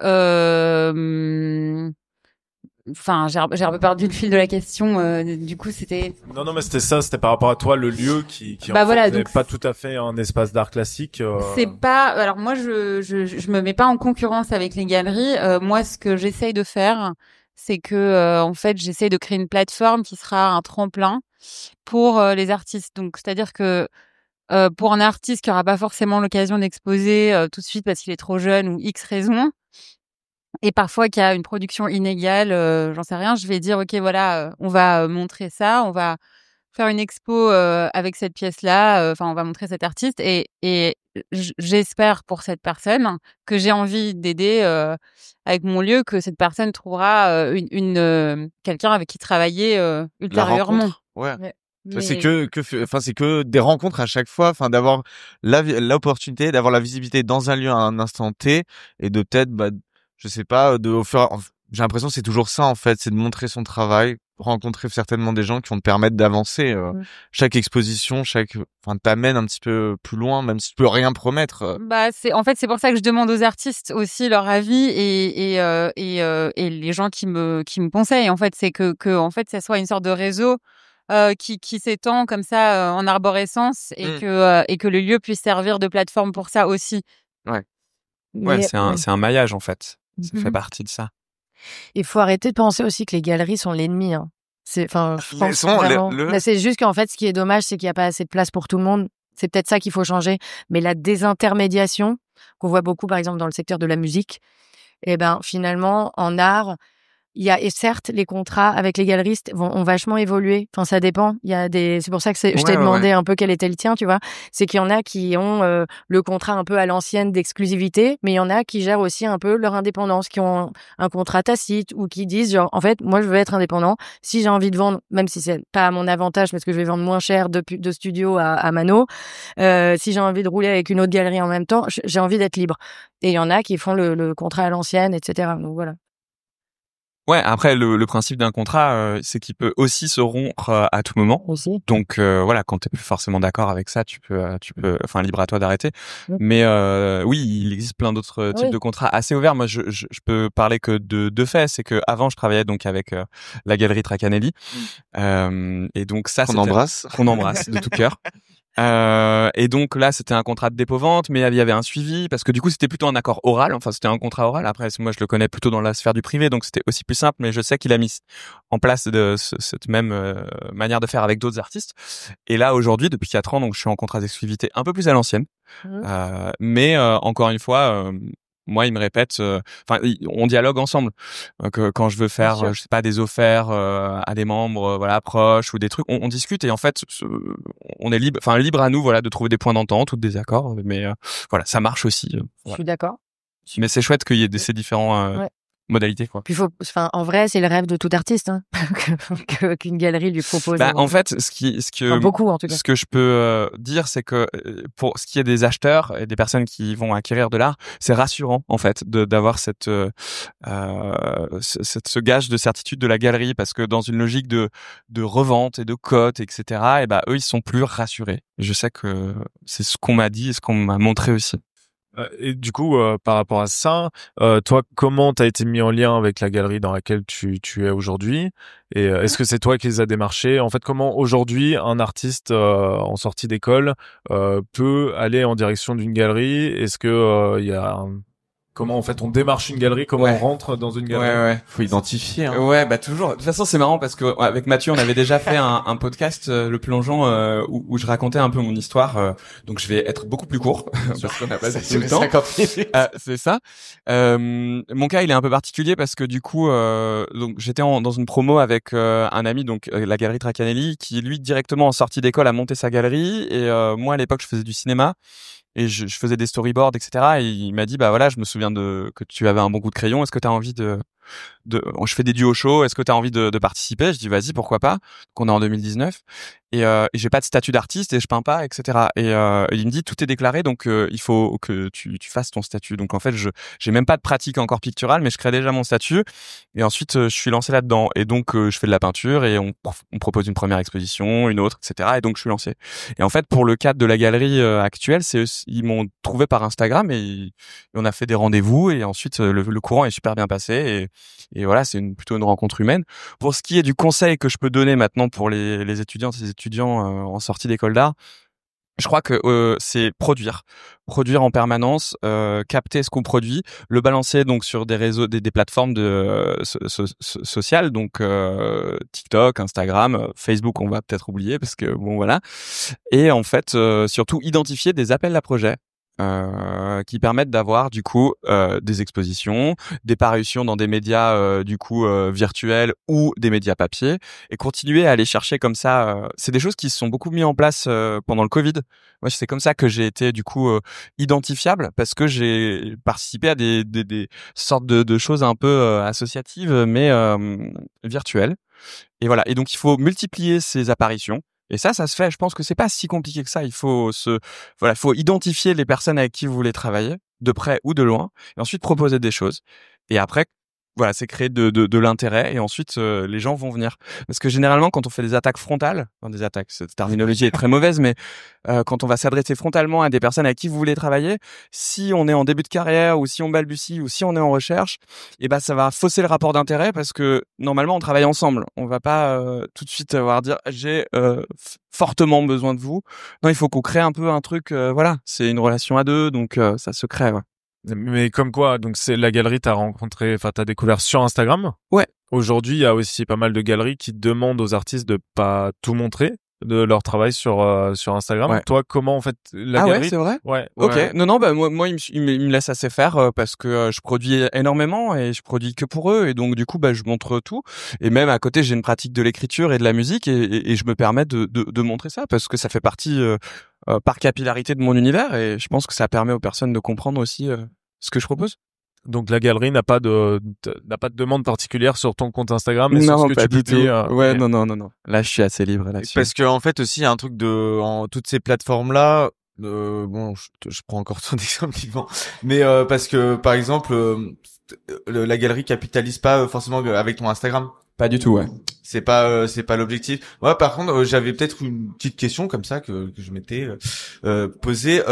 j'ai un peu perdu le fil de la question. Du coup, c'était. Non, mais c'était par rapport à toi, le lieu qui n'est pas tout à fait un espace d'art classique. C'est pas. Alors moi, je me mets pas en concurrence avec les galeries. Moi, ce que j'essaye de faire, c'est que en fait, j'essaye de créer une plateforme qui sera un tremplin pour les artistes. Donc, c'est-à-dire que pour un artiste qui aura pas forcément l'occasion d'exposer tout de suite parce qu'il est trop jeune ou X raisons. Et parfois qu'il y a une production inégale, j'en sais rien, je vais dire ok voilà, on va montrer ça, on va faire une expo avec cette pièce-là, on va montrer cet artiste et j'espère pour cette personne que j'ai envie d'aider avec mon lieu, que cette personne trouvera quelqu'un avec qui travailler ultérieurement. Ouais. Mais... C'est que des rencontres à chaque fois, d'avoir l'opportunité, d'avoir la visibilité dans un lieu à un instant T et de peut-être je sais pas, j'ai l'impression que c'est toujours ça en fait, c'est de montrer son travail, rencontrer certainement des gens qui vont te permettre d'avancer. Chaque exposition, t'amène un petit peu plus loin, même si tu peux rien promettre. C'est pour ça que je demande aux artistes aussi leur avis et les gens qui me conseillent. En fait, c'est que en fait, ça soit une sorte de réseau qui s'étend comme ça en arborescence et que le lieu puisse servir de plateforme pour ça aussi. Ouais. Ouais, c'est un maillage en fait. Ça fait Mhm. partie de ça. Il faut arrêter de penser aussi que les galeries sont l'ennemi, hein. Je Mais pense sont vraiment. le- Mais c'est juste qu'en fait, ce qui est dommage, c'est qu'il n'y a pas assez de place pour tout le monde. C'est peut-être ça qu'il faut changer. Mais la désintermédiation, qu'on voit beaucoup, par exemple, dans le secteur de la musique, eh ben, finalement, en art, et certes, les contrats avec les galeristes ont vachement évolué. Enfin, ça dépend. C'est pour ça que je t'ai demandé un peu quel était le tien, tu vois. C'est qu'il y en a qui ont le contrat un peu à l'ancienne d'exclusivité, mais il y en a qui gèrent aussi un peu leur indépendance, qui ont un contrat tacite ou qui disent genre, en fait, moi, je veux être indépendant. Si j'ai envie de vendre, même si c'est pas à mon avantage parce que je vais vendre moins cher de studio à Mano, si j'ai envie de rouler avec une autre galerie en même temps, j'ai envie d'être libre. Et il y en a qui font le contrat à l'ancienne, etc. Donc voilà. Ouais, après le principe d'un contrat, c'est qu'il peut aussi se rompre à tout moment. Aussi. Donc voilà, quand t'es plus forcément d'accord avec ça, tu peux, enfin libre à toi d'arrêter. Mm. Mais oui, il existe plein d'autres types Oui. de contrats assez ouverts. Moi, je peux parler que de deux faits. C'est que avant, je travaillais donc avec la galerie Tracanelli, et donc ça, Qu'on embrasse. qu'on embrasse de tout cœur. Et donc là, c'était un contrat de dépôt-vente, mais il y avait un suivi parce que du coup, c'était plutôt un accord oral. Enfin, c'était un contrat oral. Après, moi, je le connais plutôt dans la sphère du privé, donc c'était aussi plus simple. Mais je sais qu'il a mis en place cette même manière de faire avec d'autres artistes. Et là, aujourd'hui, depuis 4 ans, donc je suis en contrat d'exclusivité un peu plus à l'ancienne. Mhm. Mais encore une fois, moi, il me répète. Enfin, on dialogue ensemble. Que quand je veux faire, sûr. je sais pas, des offerts à des membres, voilà, proches ou des trucs, on discute et en fait, on est libre, enfin libre à nous, voilà, de trouver des points d'entente ou de désaccords. Mais voilà, ça marche aussi. Je Voilà. suis d'accord. Mais c'est chouette qu'il y ait ces différents Ouais. modalités, quoi. Puis en vrai, c'est le rêve de tout artiste, hein, qu'une galerie lui propose. Bah, en fait, Beaucoup en tout cas. ce que je peux dire, c'est que pour ce qui est des acheteurs et des personnes qui vont acquérir de l'art, c'est rassurant en fait d'avoir ce gage de certitude de la galerie, parce que dans une logique de revente et de cote, etc. Et bah eux, ils sont plus rassurés. Je sais que c'est ce qu'on m'a dit et ce qu'on m'a montré aussi. Et du coup, par rapport à ça, toi, comment t'as été mis en lien avec la galerie dans laquelle tu es aujourd'hui? Et est-ce que c'est toi qui les as démarchés? En fait, comment aujourd'hui un artiste en sortie d'école peut aller en direction d'une galerie? Est-ce que il y a comment en fait on démarche une galerie? Comment Ouais. on rentre dans une galerie? Ouais. Faut identifier. Hein. Ouais, bah toujours. De toute façon, c'est marrant parce que avec Mathieu, on avait déjà fait un podcast, Le Plongeon, où je racontais un peu mon histoire. Donc, je vais être beaucoup plus court parce qu'on n'a pas tout le temps. 50 minutes. C'est ça. Mon cas, il est un peu particulier parce que du coup, donc j'étais dans une promo avec un ami, donc la galerie Tracanelli, qui lui directement en sortie d'école a monté sa galerie. Et moi, à l'époque, je faisais du cinéma. Et je faisais des storyboards, etc. Et il m'a dit, bah voilà, je me souviens que tu avais un bon coup de crayon. Est-ce que tu as envie je fais des duos shows. Est-ce que tu as envie de participer? Je dis, vas-y, pourquoi pas. Donc, on est en 2019. Et j'ai pas de statut d'artiste et je peins pas, etc. Et il me dit, tout est déclaré, donc il faut que tu fasses ton statut. Donc en fait, j'ai même pas de pratique encore picturale, mais je crée déjà mon statut. Et ensuite, je suis lancé là-dedans. Et donc, je fais de la peinture et on propose une première exposition, une autre, etc. Et donc, je suis lancé. Et en fait, pour le cadre de la galerie actuelle, ils m'ont trouvé par Instagram et on a fait des rendez-vous. Et ensuite, le courant est super bien passé. Et voilà, c'est plutôt une rencontre humaine. Pour ce qui est du conseil que je peux donner maintenant pour les étudiantes et les étudiants en sortie d'école d'art, je crois que c'est produire en permanence, capter ce qu'on produit, le balancer donc sur des réseaux, des plateformes de sociales, donc TikTok, Instagram, Facebook, on va peut-être oublier parce que bon voilà. Et en fait, surtout identifier des appels à projets. Qui permettent d'avoir du coup des expositions, des parutions dans des médias du coup virtuels ou des médias papier, et continuer à aller chercher comme ça. C'est des choses qui se sont beaucoup mis en place pendant le Covid. Moi, c'est comme ça que j'ai été du coup identifiable, parce que j'ai participé à des sortes de choses un peu associatives mais virtuelles. Et voilà. Et donc, il faut multiplier ces apparitions. Et ça se fait. Je pense que c'est pas si compliqué que ça. Il faut faut identifier les personnes avec qui vous voulez travailler, de près ou de loin, et ensuite proposer des choses. Et après, voilà, c'est créer de l'intérêt, et ensuite les gens vont venir. Parce que généralement, quand on fait des attaques frontales, cette terminologie est très mauvaise, mais quand on va s'adresser frontalement à des personnes avec qui vous voulez travailler, si on est en début de carrière ou si on balbutie ou si on est en recherche, et ben ça va fausser le rapport d'intérêt, parce que normalement on travaille ensemble. On va pas tout de suite dire j'ai fortement besoin de vous. Non, il faut qu'on crée un peu un truc. Voilà, c'est une relation à deux, donc ça se crée. Ouais. Mais comme quoi, donc c'est la galerie t'as découvert sur Instagram. Ouais. Aujourd'hui, il y a aussi pas mal de galeries qui demandent aux artistes de pas tout montrer de leur travail sur Instagram. Ouais. Toi, comment en fait la Ah ouais, galerie? c'est vrai? Ouais. Ok. Ouais. Non, bah moi, il me laisse assez faire parce que je produis énormément et je produis que pour eux et donc du coup, bah je montre tout. Et même à côté, j'ai une pratique de l'écriture et de la musique et je me permets de montrer ça parce que ça fait partie par capillarité de mon univers et je pense que ça permet aux personnes de comprendre aussi ce que je propose. Donc la galerie n'a pas de demande particulière sur ton compte Instagram et sur ce Non, que pas tu du publies. tout. Ouais, ok. non. Là, je suis assez libre là-dessus. Parce que en fait aussi il y a un truc toutes ces plateformes là. Bon, je prends encore ton exemple, Yvan. Mais parce que par exemple, la galerie capitalise pas forcément avec ton Instagram. Pas du tout, ouais. C'est pas l'objectif. Moi, par contre, j'avais peut-être une petite question comme ça que je m'étais posée.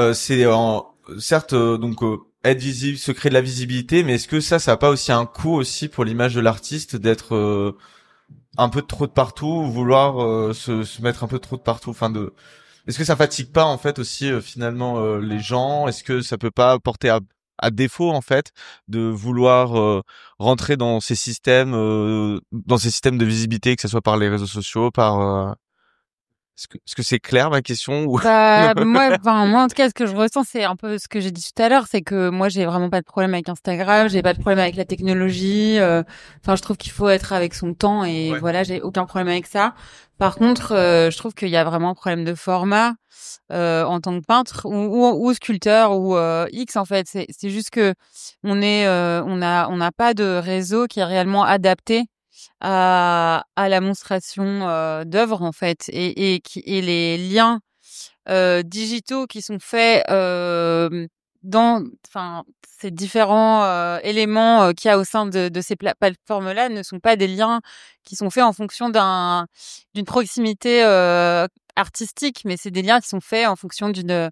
Certes, donc être visible, se créer de la visibilité, mais est-ce que ça a pas aussi un coût aussi pour l'image de l'artiste d'être un peu trop de partout, ou vouloir se mettre un peu trop de partout, est-ce que ça fatigue pas en fait aussi finalement les gens? Est-ce que ça peut pas porter à défaut en fait de vouloir rentrer dans ces systèmes de visibilité, que ce soit par les réseaux sociaux, est-ce que c'est clair ma question ou... Bah, moi, en tout cas, ce que je ressens, c'est un peu ce que j'ai dit tout à l'heure, c'est que moi, j'ai vraiment pas de problème avec Instagram, j'ai pas de problème avec la technologie. Je trouve qu'il faut être avec son temps et Ouais. voilà, j'ai aucun problème avec ça. Par contre, je trouve qu'il y a vraiment un problème de format en tant que peintre ou sculpteur ou X en fait. C'est juste que on n'a pas de réseau qui est réellement adapté à la monstration d'œuvres en fait et les liens digitaux qui sont faits dans ces différents éléments qu'il y a au sein de ces plateformes-là ne sont pas des liens qui sont faits en fonction d'une proximité artistique, mais c'est des liens qui sont faits en fonction de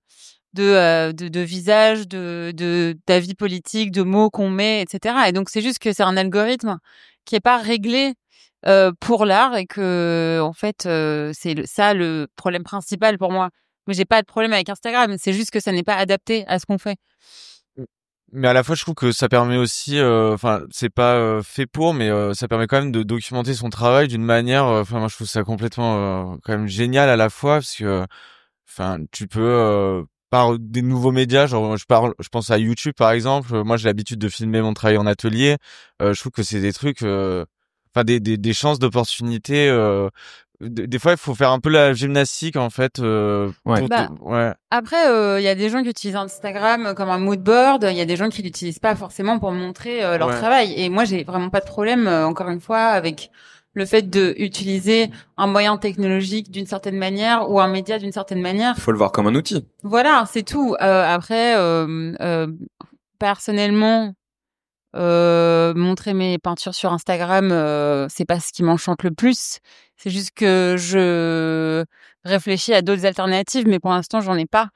visages, d'avis politiques, de mots qu'on met, etc. Et donc c'est juste que c'est un algorithme qui est pas réglé pour l'art et que en fait c'est ça le problème principal pour moi. Mais j'ai pas de problème avec Instagram, c'est juste que ça n'est pas adapté à ce qu'on fait. Mais à la fois, je trouve que ça permet aussi, c'est pas fait pour, mais ça permet quand même de documenter son travail d'une manière. Moi, je trouve ça complètement quand même génial à la fois parce que, tu peux par des nouveaux médias, genre je pense à YouTube par exemple. Moi, j'ai l'habitude de filmer mon travail en atelier. Je trouve que c'est des trucs, des chances d'opportunités. Des fois, il faut faire un peu la gymnastique en fait. Ouais. Ouais. Après, il y a des gens qui utilisent Instagram comme un mood board. Il y a des gens qui l'utilisent pas forcément pour montrer leur Ouais. travail. Et moi, j'ai vraiment pas de problème, encore une fois, avec le fait de utiliser un moyen technologique d'une certaine manière ou un média d'une certaine manière. Il faut le voir comme un outil. Voilà, c'est tout. Après, personnellement, montrer mes peintures sur Instagram, c'est pas ce qui m'enchante le plus. C'est juste que je réfléchis à d'autres alternatives, mais pour l'instant, j'en ai pas.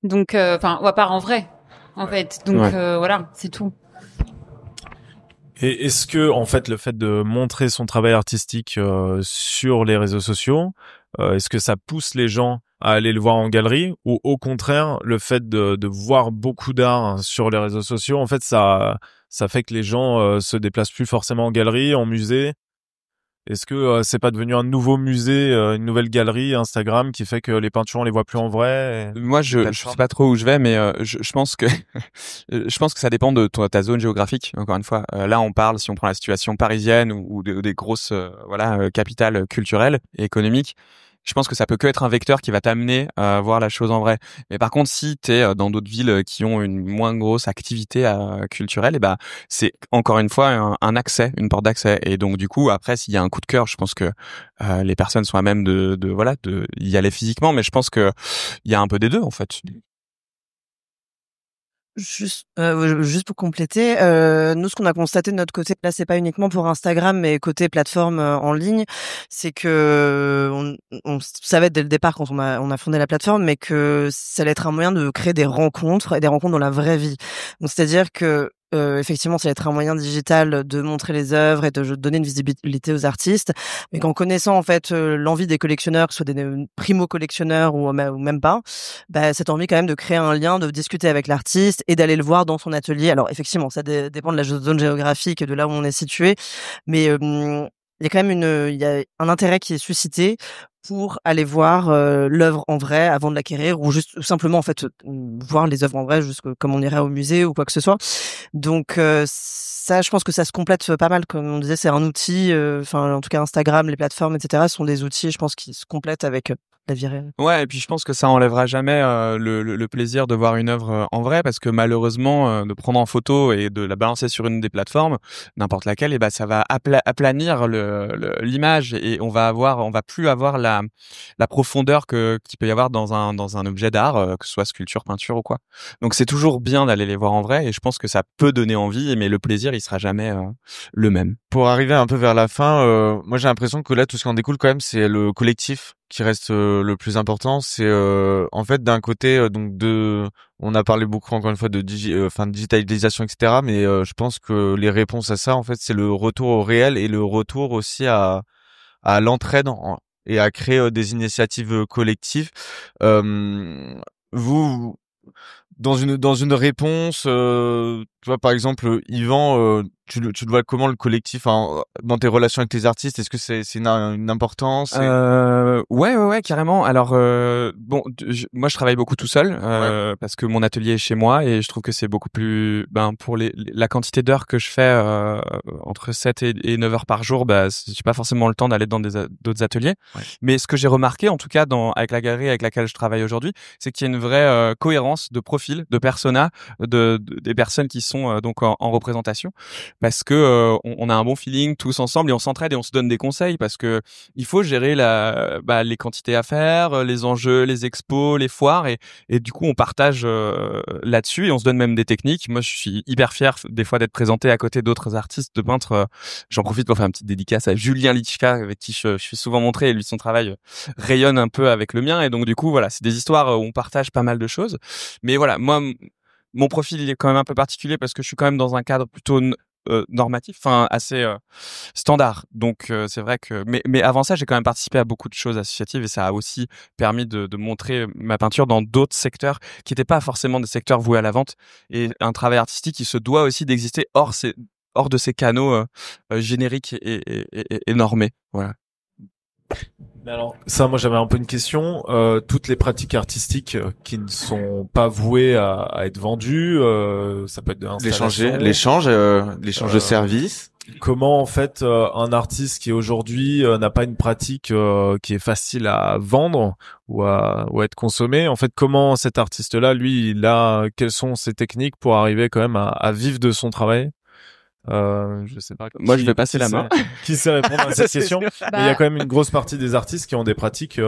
Donc, à part en vrai, en fait. Donc, Ouais. voilà, c'est tout. Et est-ce que en fait le fait de montrer son travail artistique sur les réseaux sociaux, est-ce que ça pousse les gens à aller le voir en galerie, ou au contraire le fait de voir beaucoup d'art sur les réseaux sociaux, en fait ça fait que les gens se déplacent plus forcément en galerie, en musée? Est-ce que c'est pas devenu un nouveau musée, une nouvelle galerie Instagram qui fait que les peintures on les voit plus en vrai? Moi, je sais pas trop où je vais, mais je pense que je pense que ça dépend de ta zone géographique. Encore une fois, là, on parle si on prend la situation parisienne ou des grosses capitales culturelles et économiques. Je pense que ça peut que être un vecteur qui va t'amener à voir la chose en vrai. Mais par contre, si t'es dans d'autres villes qui ont une moins grosse activité culturelle, et bah c'est encore une fois un accès, une porte d'accès. Et donc du coup, après, s'il y a un coup de cœur, je pense que les personnes sont à même de y aller physiquement. Mais je pense que il y a un peu des deux en fait. Juste pour compléter, nous ce qu'on a constaté de notre côté, là c'est pas uniquement pour Instagram, mais côté plateforme en ligne, c'est que on savait dès le départ quand on a fondé la plateforme, mais que ça allait être un moyen de créer des rencontres et des rencontres dans la vraie vie. Donc c'est-à-dire que effectivement, ça va être un moyen digital de montrer les œuvres et de donner une visibilité aux artistes, mais qu'en connaissant en fait l'envie des collectionneurs, que ce soit des primo-collectionneurs ou même pas, cette envie quand même de créer un lien, de discuter avec l'artiste et d'aller le voir dans son atelier. Alors effectivement, ça dépend de la zone géographique et de là où on est situé, mais il y a quand même il y a un intérêt qui est suscité pour aller voir l'œuvre en vrai avant de l'acquérir, ou juste simplement en fait voir les œuvres en vrai, juste comme on irait au musée ou quoi que ce soit. Donc ça, je pense que ça se complète pas mal. Comme on disait, c'est un outil. Enfin, en tout cas, Instagram, les plateformes, etc. sont des outils, je pense, qui se complètent avec la vie réelle. Ouais, et puis je pense que ça enlèvera jamais le plaisir de voir une œuvre en vrai, parce que malheureusement, de prendre en photo et de la balancer sur une des plateformes, n'importe laquelle, et ça va aplanir l'image, et on va plus avoir la profondeur qu'il peut y avoir dans un objet d'art, que ce soit sculpture, peinture ou quoi. Donc c'est toujours bien d'aller les voir en vrai, et je pense que ça peut donner envie, mais le plaisir il sera jamais le même. Pour arriver un peu vers la fin, moi j'ai l'impression que là tout ce qui en découle quand même, c'est le collectif qui reste le plus important. C'est en fait d'un côté on a parlé beaucoup encore une fois de digitalisation, etc. Mais je pense que les réponses à ça, en fait, c'est le retour au réel et le retour aussi à l'entraide et à créer des initiatives collectives. Vous, dans une réponse, tu vois, par exemple, Yvan, tu le vois comment le collectif, dans tes relations avec les artistes? Est-ce que c'est une importance? Ouais, carrément. Alors moi je travaille beaucoup tout seul parce que mon atelier est chez moi, et je trouve que c'est beaucoup plus pour la quantité d'heures que je fais entre 7 et 9 heures par jour, j'ai pas forcément le temps d'aller dans d'autres ateliers. Ouais. Mais ce que j'ai remarqué, en tout cas avec la galerie avec laquelle je travaille aujourd'hui, c'est qu'il y a une vraie cohérence de profil, de persona, des personnes qui sont donc en représentation, parce que on a un bon feeling tous ensemble, et on s'entraide et on se donne des conseils, parce que il faut gérer les quantités à faire, les enjeux, les expos, les foires, et du coup on partage là-dessus, et on se donne même des techniques. Moi je suis hyper fier des fois d'être présenté à côté d'autres artistes, de peintres. J'en profite pour faire une petite dédicace à Julien Litchka, avec qui je suis souvent montré, et lui son travail rayonne un peu avec le mien, et donc du coup voilà, c'est des histoires où on partage pas mal de choses. Mais voilà, moi mon profil il est quand même un peu particulier, parce que je suis quand même dans un cadre plutôt normatif, assez standard. Donc c'est vrai que mais avant ça, j'ai quand même participé à beaucoup de choses associatives, et ça a aussi permis de montrer ma peinture dans d'autres secteurs qui n'étaient pas forcément des secteurs voués à la vente, et un travail artistique qui se doit aussi d'exister hors de ces canaux génériques et normés. Voilà. Alors ça, moi j'avais un peu une question. Toutes les pratiques artistiques qui ne sont pas vouées à être vendues, ça peut être de l'installation, l'échange de services. Comment en fait un artiste qui aujourd'hui n'a pas une pratique qui est facile à vendre ou à être consommé, en fait comment cet artiste-là, lui, quelles sont ses techniques pour arriver quand même à vivre de son travail? Je sais pas. Moi, je vais passer la main. Qui sait répondre à cette question? Mais il y a quand même une grosse partie des artistes qui ont des pratiques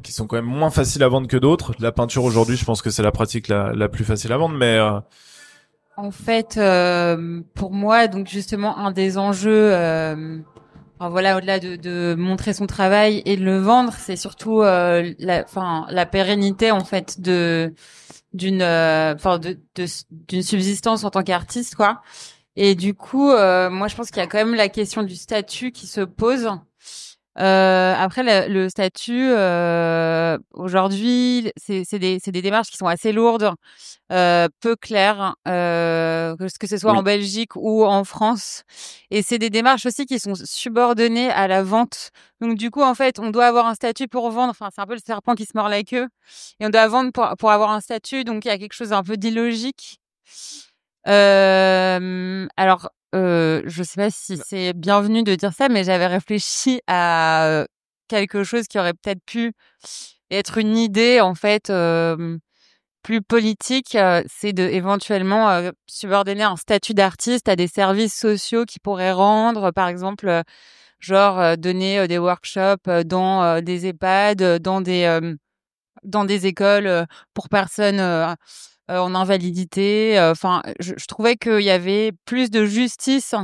qui sont quand même moins faciles à vendre que d'autres. La peinture aujourd'hui, je pense que c'est la pratique la plus facile à vendre, mais en fait, pour moi, donc justement, un des enjeux, au-delà de montrer son travail et de le vendre, c'est surtout la pérennité en fait d'une subsistance en tant qu'artiste, quoi. Et du coup, moi, je pense qu'il y a quand même la question du statut qui se pose. Après, le statut, aujourd'hui, c'est des démarches qui sont assez lourdes, peu claires, que ce soit en Belgique ou en France. Et c'est des démarches aussi qui sont subordonnées à la vente. Donc, du coup, en fait, on doit avoir un statut pour vendre. Enfin, c'est un peu le serpent qui se mord la queue. Et on doit vendre pour avoir un statut. Donc, il y a quelque chose d'un peu d'illogique. Alors, je sais pas si c'est bienvenu de dire ça, mais j'avais réfléchi à quelque chose qui aurait peut-être pu être une idée, en fait, plus politique. C'est de éventuellement subordonner un statut d'artiste à des services sociaux qui pourraient rendre, par exemple, donner des workshops dans des EHPAD, dans des écoles pour personnes en invalidité. Je trouvais qu'il y avait plus de justice,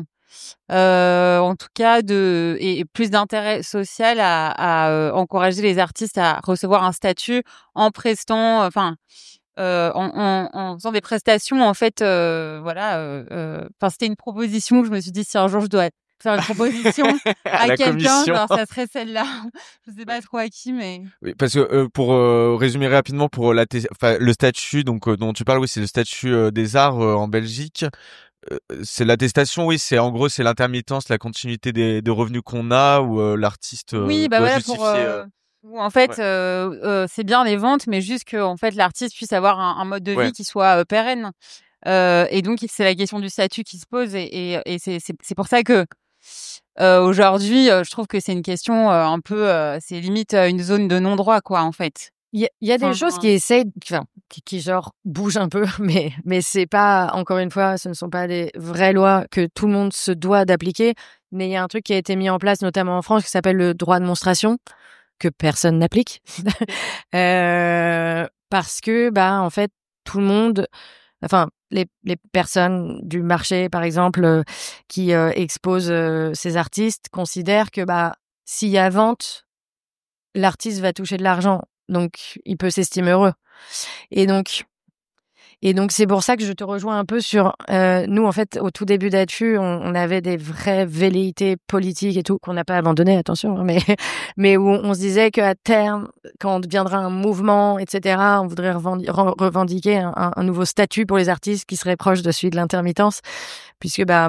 en tout cas, et plus d'intérêt social à encourager les artistes à recevoir un statut en prestant, en faisant des prestations en fait c'était une proposition que je me suis dit si un jour je dois faire une proposition à quelqu'un, genre, ça serait celle-là. Je sais pas trop à qui, mais oui, parce que pour résumer rapidement pour le statut dont tu parles, oui, c'est le statut des arts en Belgique. C'est l'attestation, oui, c'est en gros c'est l'intermittence, la continuité de revenus qu'on a où l'artiste oui, bah doit voilà justifier. où en fait Ouais. c'est bien les ventes, mais juste que en fait l'artiste puisse avoir un mode de vie Ouais. qui soit pérenne. Et donc c'est la question du statut qui se pose et c'est pour ça que aujourd'hui je trouve que c'est une question un peu c'est limite une zone de non-droit quoi en fait. Il y a des choses qui essayent, enfin, qui genre bougent un peu, mais c'est pas, encore une fois, ce ne sont pas des vraies lois que tout le monde se doit d'appliquer. Mais il y a un truc qui a été mis en place, notamment en France, qui s'appelle le droit de monstration, que personne n'applique. Parce que, bah, en fait, tout le monde, enfin, les personnes du marché, par exemple, qui exposent ces artistes, considèrent que, bah, s'il y a vente, l'artiste va toucher de l'argent. Donc, il peut s'estimer heureux. Et donc, c'est pour ça que je te rejoins un peu sur nous, en fait, au tout début d'Adfu, on avait des vraies velléités politiques et tout, qu'on n'a pas abandonné, attention, hein, mais où on se disait qu'à terme, quand on deviendra un mouvement, etc., on voudrait revendiquer un nouveau statut pour les artistes qui serait proche de celui de l'intermittence, puisque, bah,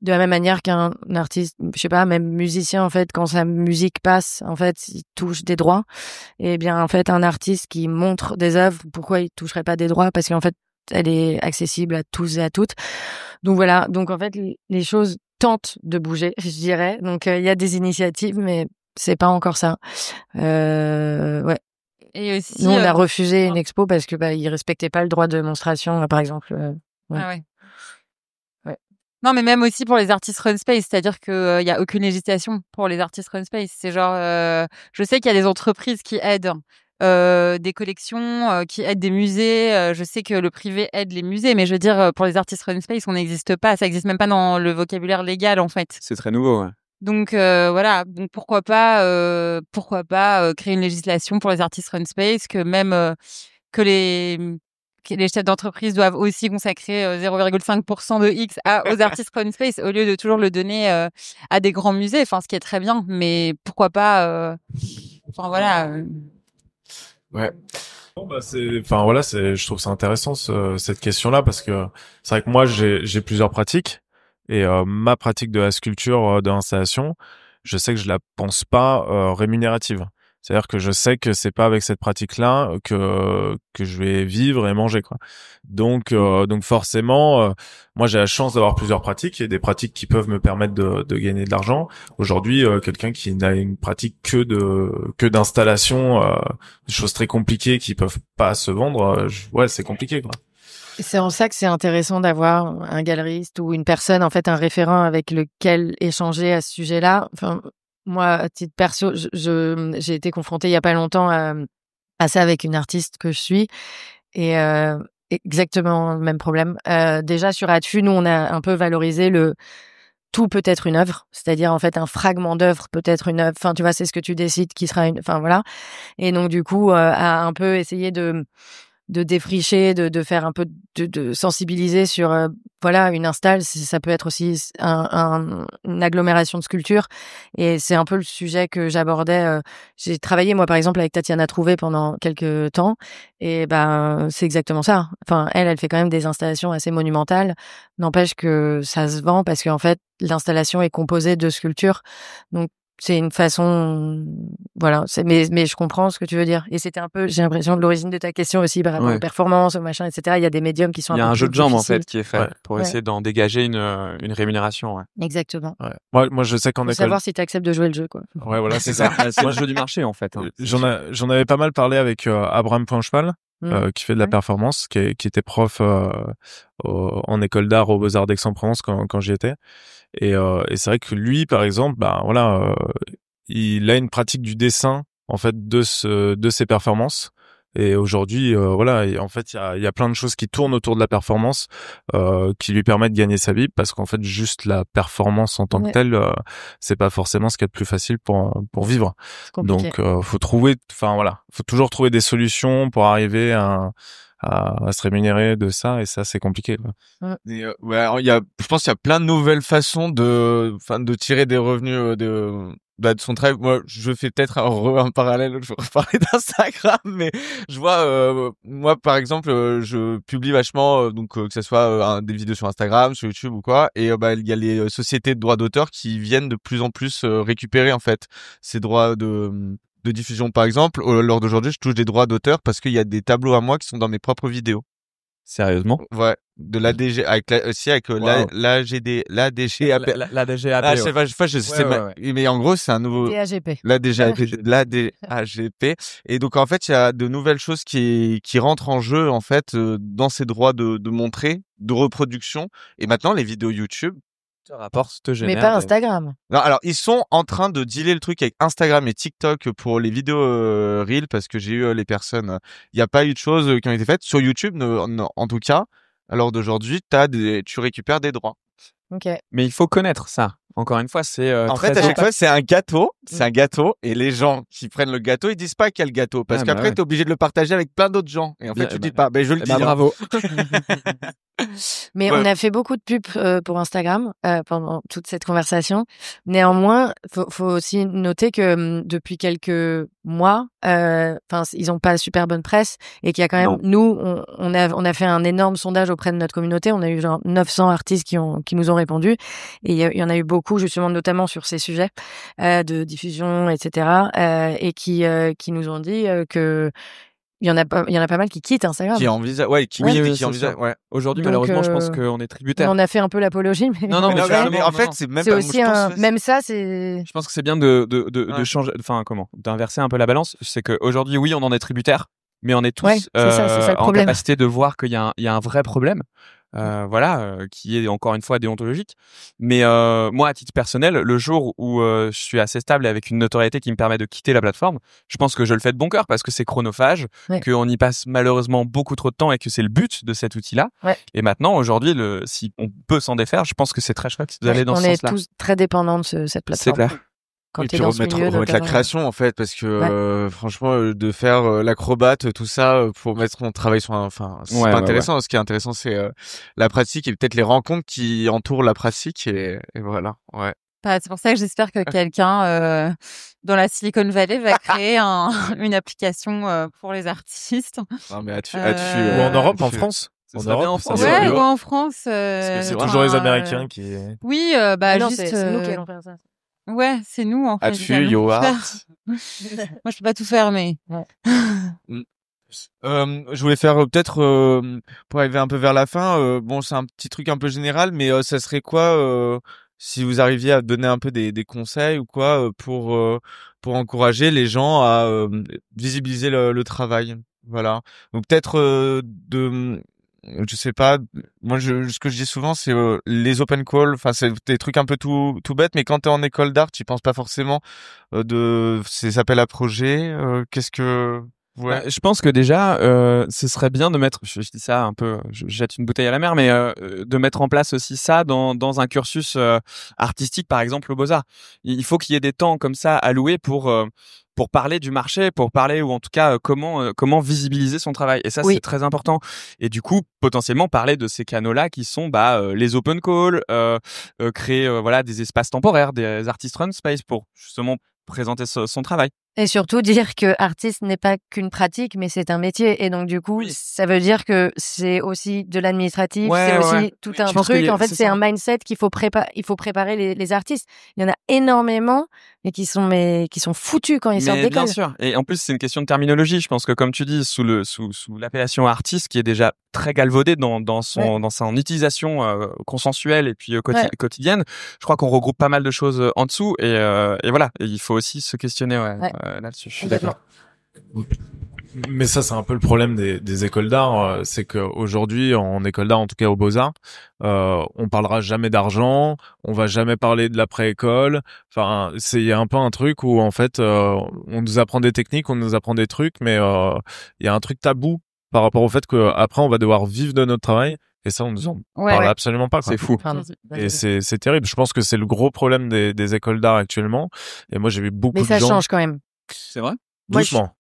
de la même manière qu'un artiste, je sais pas, même musicien, en fait, quand sa musique passe, en fait, il touche des droits. Et bien, en fait, un artiste qui montre des œuvres, pourquoi il toucherait pas des droits? Parce qu'en fait, elle est accessible à tous et à toutes. Donc voilà. Donc, en fait, les choses tentent de bouger, je dirais. Donc, il y a des initiatives, mais c'est pas encore ça. Ouais. Et aussi, nous, on a refusé une expo parce que, bah, ils respectaient pas le droit de monstration, par exemple. Ouais. Ah ouais. Non, mais même aussi pour les artistes run space, c'est-à-dire que y a aucune législation pour les artistes run space. C'est genre, je sais qu'il y a des entreprises qui aident des collections, qui aident des musées. Je sais que le privé aide les musées, mais je veux dire pour les artistes run space, on n'existe pas. Ça existe même pas dans le vocabulaire légal en fait. C'est très nouveau, ouais. Donc voilà. Donc pourquoi pas créer une législation pour les artistes run space, que même que les chefs d'entreprise doivent aussi consacrer 0,5% de X aux artistes run space au lieu de toujours le donner à des grands musées. Enfin, ce qui est très bien, mais pourquoi pas enfin voilà. Ouais. Bon, bah je trouve ça intéressant cette question-là parce que c'est vrai que moi j'ai plusieurs pratiques et ma pratique de la sculpture de l'installation, je sais que je la pense pas rémunérative. C'est-à-dire que je sais que c'est pas avec cette pratique-là que je vais vivre et manger quoi. Donc forcément moi j'ai la chance d'avoir plusieurs pratiques et des pratiques qui peuvent me permettre de gagner de l'argent. Aujourd'hui quelqu'un qui n'a une pratique que d'installation, des choses très compliquées qui peuvent pas se vendre, ouais, c'est compliqué quoi. C'est en ça que c'est intéressant d'avoir un galeriste ou une personne, en fait, un référent avec lequel échanger à ce sujet-là. Enfin, moi, à titre perso, j'ai été confrontée il y a pas longtemps à ça avec une artiste que je suis et exactement le même problème. Déjà sur Adfu, nous, on a un peu valorisé le tout peut être une œuvre, c'est-à-dire en fait un fragment d'œuvre peut être une œuvre. Enfin, tu vois, c'est ce que tu décides qui sera une. Enfin voilà. Et donc du coup, à un peu essayer de défricher, de faire un peu de sensibiliser sur voilà, une install, ça peut être aussi une agglomération de sculptures et c'est un peu le sujet que j'abordais. J'ai travaillé moi par exemple avec Tatiana Trouvé pendant quelques temps et ben c'est exactement ça. Enfin elle fait quand même des installations assez monumentales. N'empêche que ça se vend parce qu'en fait l'installation est composée de sculptures. Donc c'est une façon, voilà. Mais je comprends ce que tu veux dire. Et c'était un peu, j'ai l'impression, de l'origine de ta question aussi par rapport aux performances, aux machins, etc. Il y a des médiums qui sont il y a un jeu de jambes en fait qui est fait ouais. pour essayer d'en dégager une rémunération. Ouais. Exactement. Ouais. Moi, je sais qu'en école. Savoir si tu acceptes de jouer le jeu, quoi. Ouais, voilà, c'est ça. C'est le jeu du marché en fait. Hein. J'en avais pas mal parlé avec Abraham Poincheval, qui fait de la performance, qui était prof en école d'art aux Beaux-Arts d'Aix-en-Provence quand j'y étais. Et c'est vrai que lui, par exemple, il a une pratique du dessin en fait de ses performances. Et aujourd'hui, en fait, il y a plein de choses qui tournent autour de la performance qui lui permettent de gagner sa vie parce qu'en fait, juste la performance en tant que telle, c'est pas forcément ce qu'il y a de plus facile pour vivre. Donc, faut toujours trouver des solutions pour arriver à à se rémunérer de ça, et ça c'est compliqué, quoi. Et, alors, je pense qu'il y a plein de nouvelles façons de tirer des revenus de son travail. Moi, je fais peut-être un parallèle, je vais reparler d'Instagram, mais je vois, moi, par exemple, je publie vachement, que ce soit des vidéos sur Instagram, sur YouTube ou quoi, et il y a les sociétés de droits d'auteur qui viennent de plus en plus récupérer, en fait, ces droits de diffusion. Par exemple, lors d'aujourd'hui, je touche des droits d'auteur parce qu'il y a des tableaux à moi qui sont dans mes propres vidéos. Sérieusement? Ouais, de l'ADG aussi avec l'ADGAP. L'ADGAP. Ah, je sais pas, mais en gros, c'est un nouveau DAGP. l'ADGAP. Et donc en fait, il y a de nouvelles choses qui rentrent en jeu en fait dans ces droits de montrer, de reproduction. Et maintenant, les vidéos YouTube te génère. Mais pas Instagram. Non, alors ils sont en train de dealer le truc avec Instagram et TikTok pour les vidéos Reel, parce que j'ai eu les personnes. Il n'y a pas eu de choses qui ont été faites sur YouTube, en tout cas. Alors d'aujourd'hui, tu récupères des droits. Ok. Mais il faut connaître ça. Encore une fois, c'est en fait, à chaque fois, c'est un gâteau, et les gens qui prennent le gâteau, ils disent pas quel gâteau, parce qu'après, t'es obligé de le partager avec plein d'autres gens. Et en fait, tu dis pas. Ben je le dis. Bravo. Mais on a fait beaucoup de pubs pour Instagram pendant toute cette conversation. Néanmoins, faut aussi noter que depuis quelques mois, ils ont pas super bonne presse, et qu'il y a quand même, nous, on a fait un énorme sondage auprès de notre communauté. On a eu genre 900 artistes qui nous ont répondu, et il y en a eu beaucoup justement, notamment sur ces sujets de diffusion, etc. Et qui nous ont dit que il y en a pas mal qui quittent Instagram. Qui envisagent, Aujourd'hui, donc, malheureusement, je pense qu'on est tributaire. On en a fait un peu l'apologie, mais non, mais en fait, c'est même c'est pas, aussi même ça, c'est. Je pense que c'est bien de changer, d'inverser un peu la balance. C'est qu'aujourd'hui, oui, on en est tributaire, mais on est tous c'est ça le en problème. capacité de voir qu'il y a un vrai problème. Qui est encore une fois déontologique. Mais moi, à titre personnel, le jour où je suis assez stable et avec une notoriété qui me permet de quitter la plateforme, je pense que je le fais de bon cœur, parce que c'est chronophage, qu'on y passe malheureusement beaucoup trop de temps, et que c'est le but de cet outil-là. Et maintenant, aujourd'hui, si on peut s'en défaire, je pense que c'est très chouette d'aller dans ce sens-là. On est tous très dépendants de cette plateforme. C'est clair. Et puis remettre la création, en fait, parce que franchement, de faire l'acrobate, tout ça, pour mettre mon travail sur c'est pas intéressant. Ce qui est intéressant, c'est la pratique et peut-être les rencontres qui entourent la pratique, et voilà. Ouais. C'est pour ça que j'espère que quelqu'un dans la Silicon Valley va créer une application pour les artistes. Non, mais ou en Europe, en France. En Europe, ou en France. Parce que c'est toujours les Américains qui. Oui, non, juste. c'est nous qui allons faire ça. Ouais, c'est nous en fait. Moi, je peux pas tout faire, mais. Je voulais faire peut-être pour arriver un peu vers la fin. Bon, c'est un petit truc un peu général, mais ça serait quoi si vous arriviez à donner un peu des conseils ou quoi pour encourager les gens à visibiliser le travail. Voilà. Donc peut-être je sais pas, moi ce que je dis souvent, c'est les open calls, c'est des trucs un peu tout bêtes, mais quand t'es en école d'art, tu penses pas forcément de ces appels à projets. Qu'est-ce que je pense que déjà, ce serait bien de mettre, je dis ça un peu, je jette une bouteille à la mer, mais de mettre en place aussi ça dans un cursus artistique, par exemple au Beaux-Arts. Il faut qu'il y ait des temps comme ça alloués pour parler du marché, pour parler, ou en tout cas comment visibiliser son travail. Et ça, c'est très important. Et du coup, potentiellement parler de ces canaux-là qui sont les open calls, créer des espaces temporaires, des artist run space pour justement présenter son travail. Et surtout dire que artiste n'est pas qu'une pratique, mais c'est un métier. Et donc du coup, ça veut dire que c'est aussi de l'administratif, c'est aussi tout un truc. En fait, c'est un mindset qu'il faut préparer. Il faut préparer les artistes. Il y en a énormément, mais qui sont foutus quand ils sortent d'école. Bien sûr. Et en plus, c'est une question de terminologie. Je pense que, comme tu dis, sous l'appellation artiste, qui est déjà très galvaudée dans son utilisation consensuelle et puis quotidienne, je crois qu'on regroupe pas mal de choses en dessous. Et voilà. Et il faut aussi se questionner là-dessus. Je suis d'accord. Mais ça, c'est un peu le problème des écoles d'art, c'est qu'aujourd'hui, en école d'art, en tout cas aux Beaux-Arts, on parlera jamais d'argent, on va jamais parler de l'après-école. Enfin, il y a un peu un truc où, en fait, on nous apprend des techniques, on nous apprend des trucs, mais il y a un truc tabou par rapport au fait qu'après, on va devoir vivre de notre travail. Et ça, on nous en parle absolument pas, quoi. C'est fou. Et c'est terrible. Je pense que c'est le gros problème des écoles d'art actuellement. Et moi, j'ai vu beaucoup de gens. Mais ça change quand même. C'est vrai? Doucement.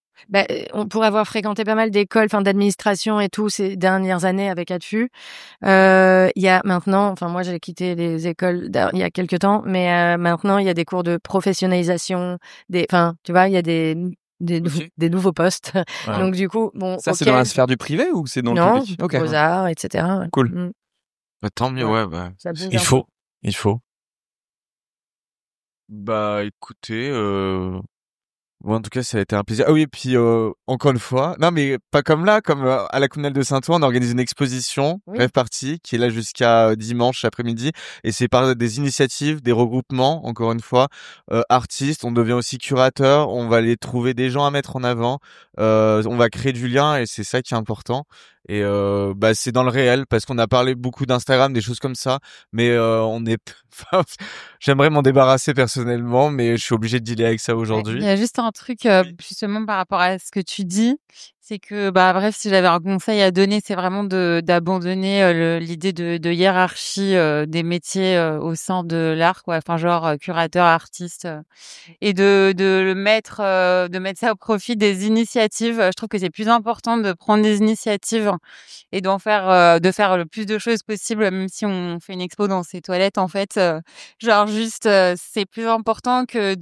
Pour avoir fréquenté pas mal d'écoles, enfin d'administration et tout ces dernières années avec ADFU, il y a maintenant, enfin moi j'ai quitté les écoles il y a quelques temps, mais maintenant il y a des cours de professionnalisation, enfin tu vois, il y a des nouveaux postes. Ouais. Donc du coup, bon, Ça, c'est dans la sphère du privé ou c'est dans le non, public? Ok. Beaux-Arts, etc. Cool. Bah, tant mieux, Ouais. ouais. Ça bouge un Il peu. faut. Il faut. Bah, écoutez, moi, en tout cas, ça a été un plaisir. Ah oui, et puis encore une fois, non mais pas comme là, comme à la Communale de Saint-Ouen, on organise une exposition, Oui. Rêve Party, qui est là jusqu'à dimanche après-midi, et c'est par des initiatives, des regroupements, encore une fois, artistes. On devient aussi curateur, on va aller trouver des gens à mettre en avant, on va créer du lien, et c'est ça qui est important. Et bah c'est dans le réel parce qu'on a parlé beaucoup d'Instagram, des choses comme ça, mais on est, enfin, j'aimerais m'en débarrasser personnellement, mais je suis obligé de dealer avec ça Il aujourd'hui. y a juste un truc, justement par rapport à ce que tu dis, c'est que, bref, si j'avais un conseil à donner, c'est vraiment d'abandonner l'idée de hiérarchie des métiers au sein de l'art, quoi. Enfin, genre curateur, artiste, et de mettre ça au profit des initiatives. Je trouve que c'est plus important de prendre des initiatives et de faire le plus de choses possible, même si on fait une expo dans ses toilettes, en fait. Genre juste, c'est plus important que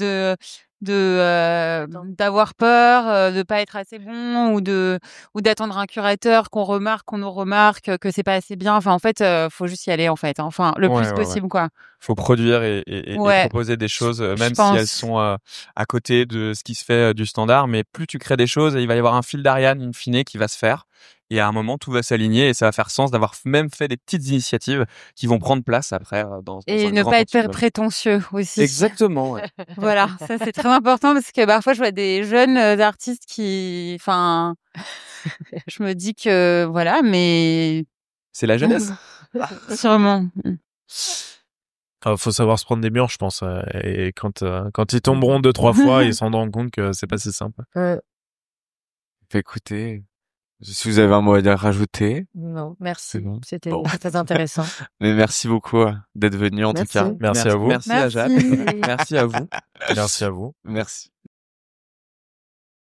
d'avoir peur, de pas être assez bon ou d'attendre un curateur qu'on nous remarque que c'est pas assez bien. Enfin, en fait, faut juste y aller, en fait, hein. Enfin, le plus Ouais. possible, quoi. Faut produire et Ouais, proposer des choses, je même si elles pense. sont à côté de ce qui se fait du standard. Mais plus tu crées des choses, il va y avoir un fil d'Ariane in fine qui va se faire. Et à un moment, tout va s'aligner et ça va faire sens d'avoir même fait des petites initiatives qui vont prendre place après dans Et un ne grand pas être continuum. prétentieux aussi. Exactement, ouais. Voilà, ça c'est très important parce que parfois je vois des jeunes artistes enfin, je me dis que voilà, mais C'est la jeunesse. sûrement. Faut savoir se prendre des murs, je pense. Et quand ils tomberont 2-3 fois, ils se rendront compte que c'est pas si simple. Bah, écoutez, si vous avez un mot à dire, rajouter. Non, merci. C'est bon. C'était Bon. très intéressant. Mais merci beaucoup d'être venu en tout Merci. cas. Merci à vous. Merci à Jade. Merci à vous. Merci à vous. Merci.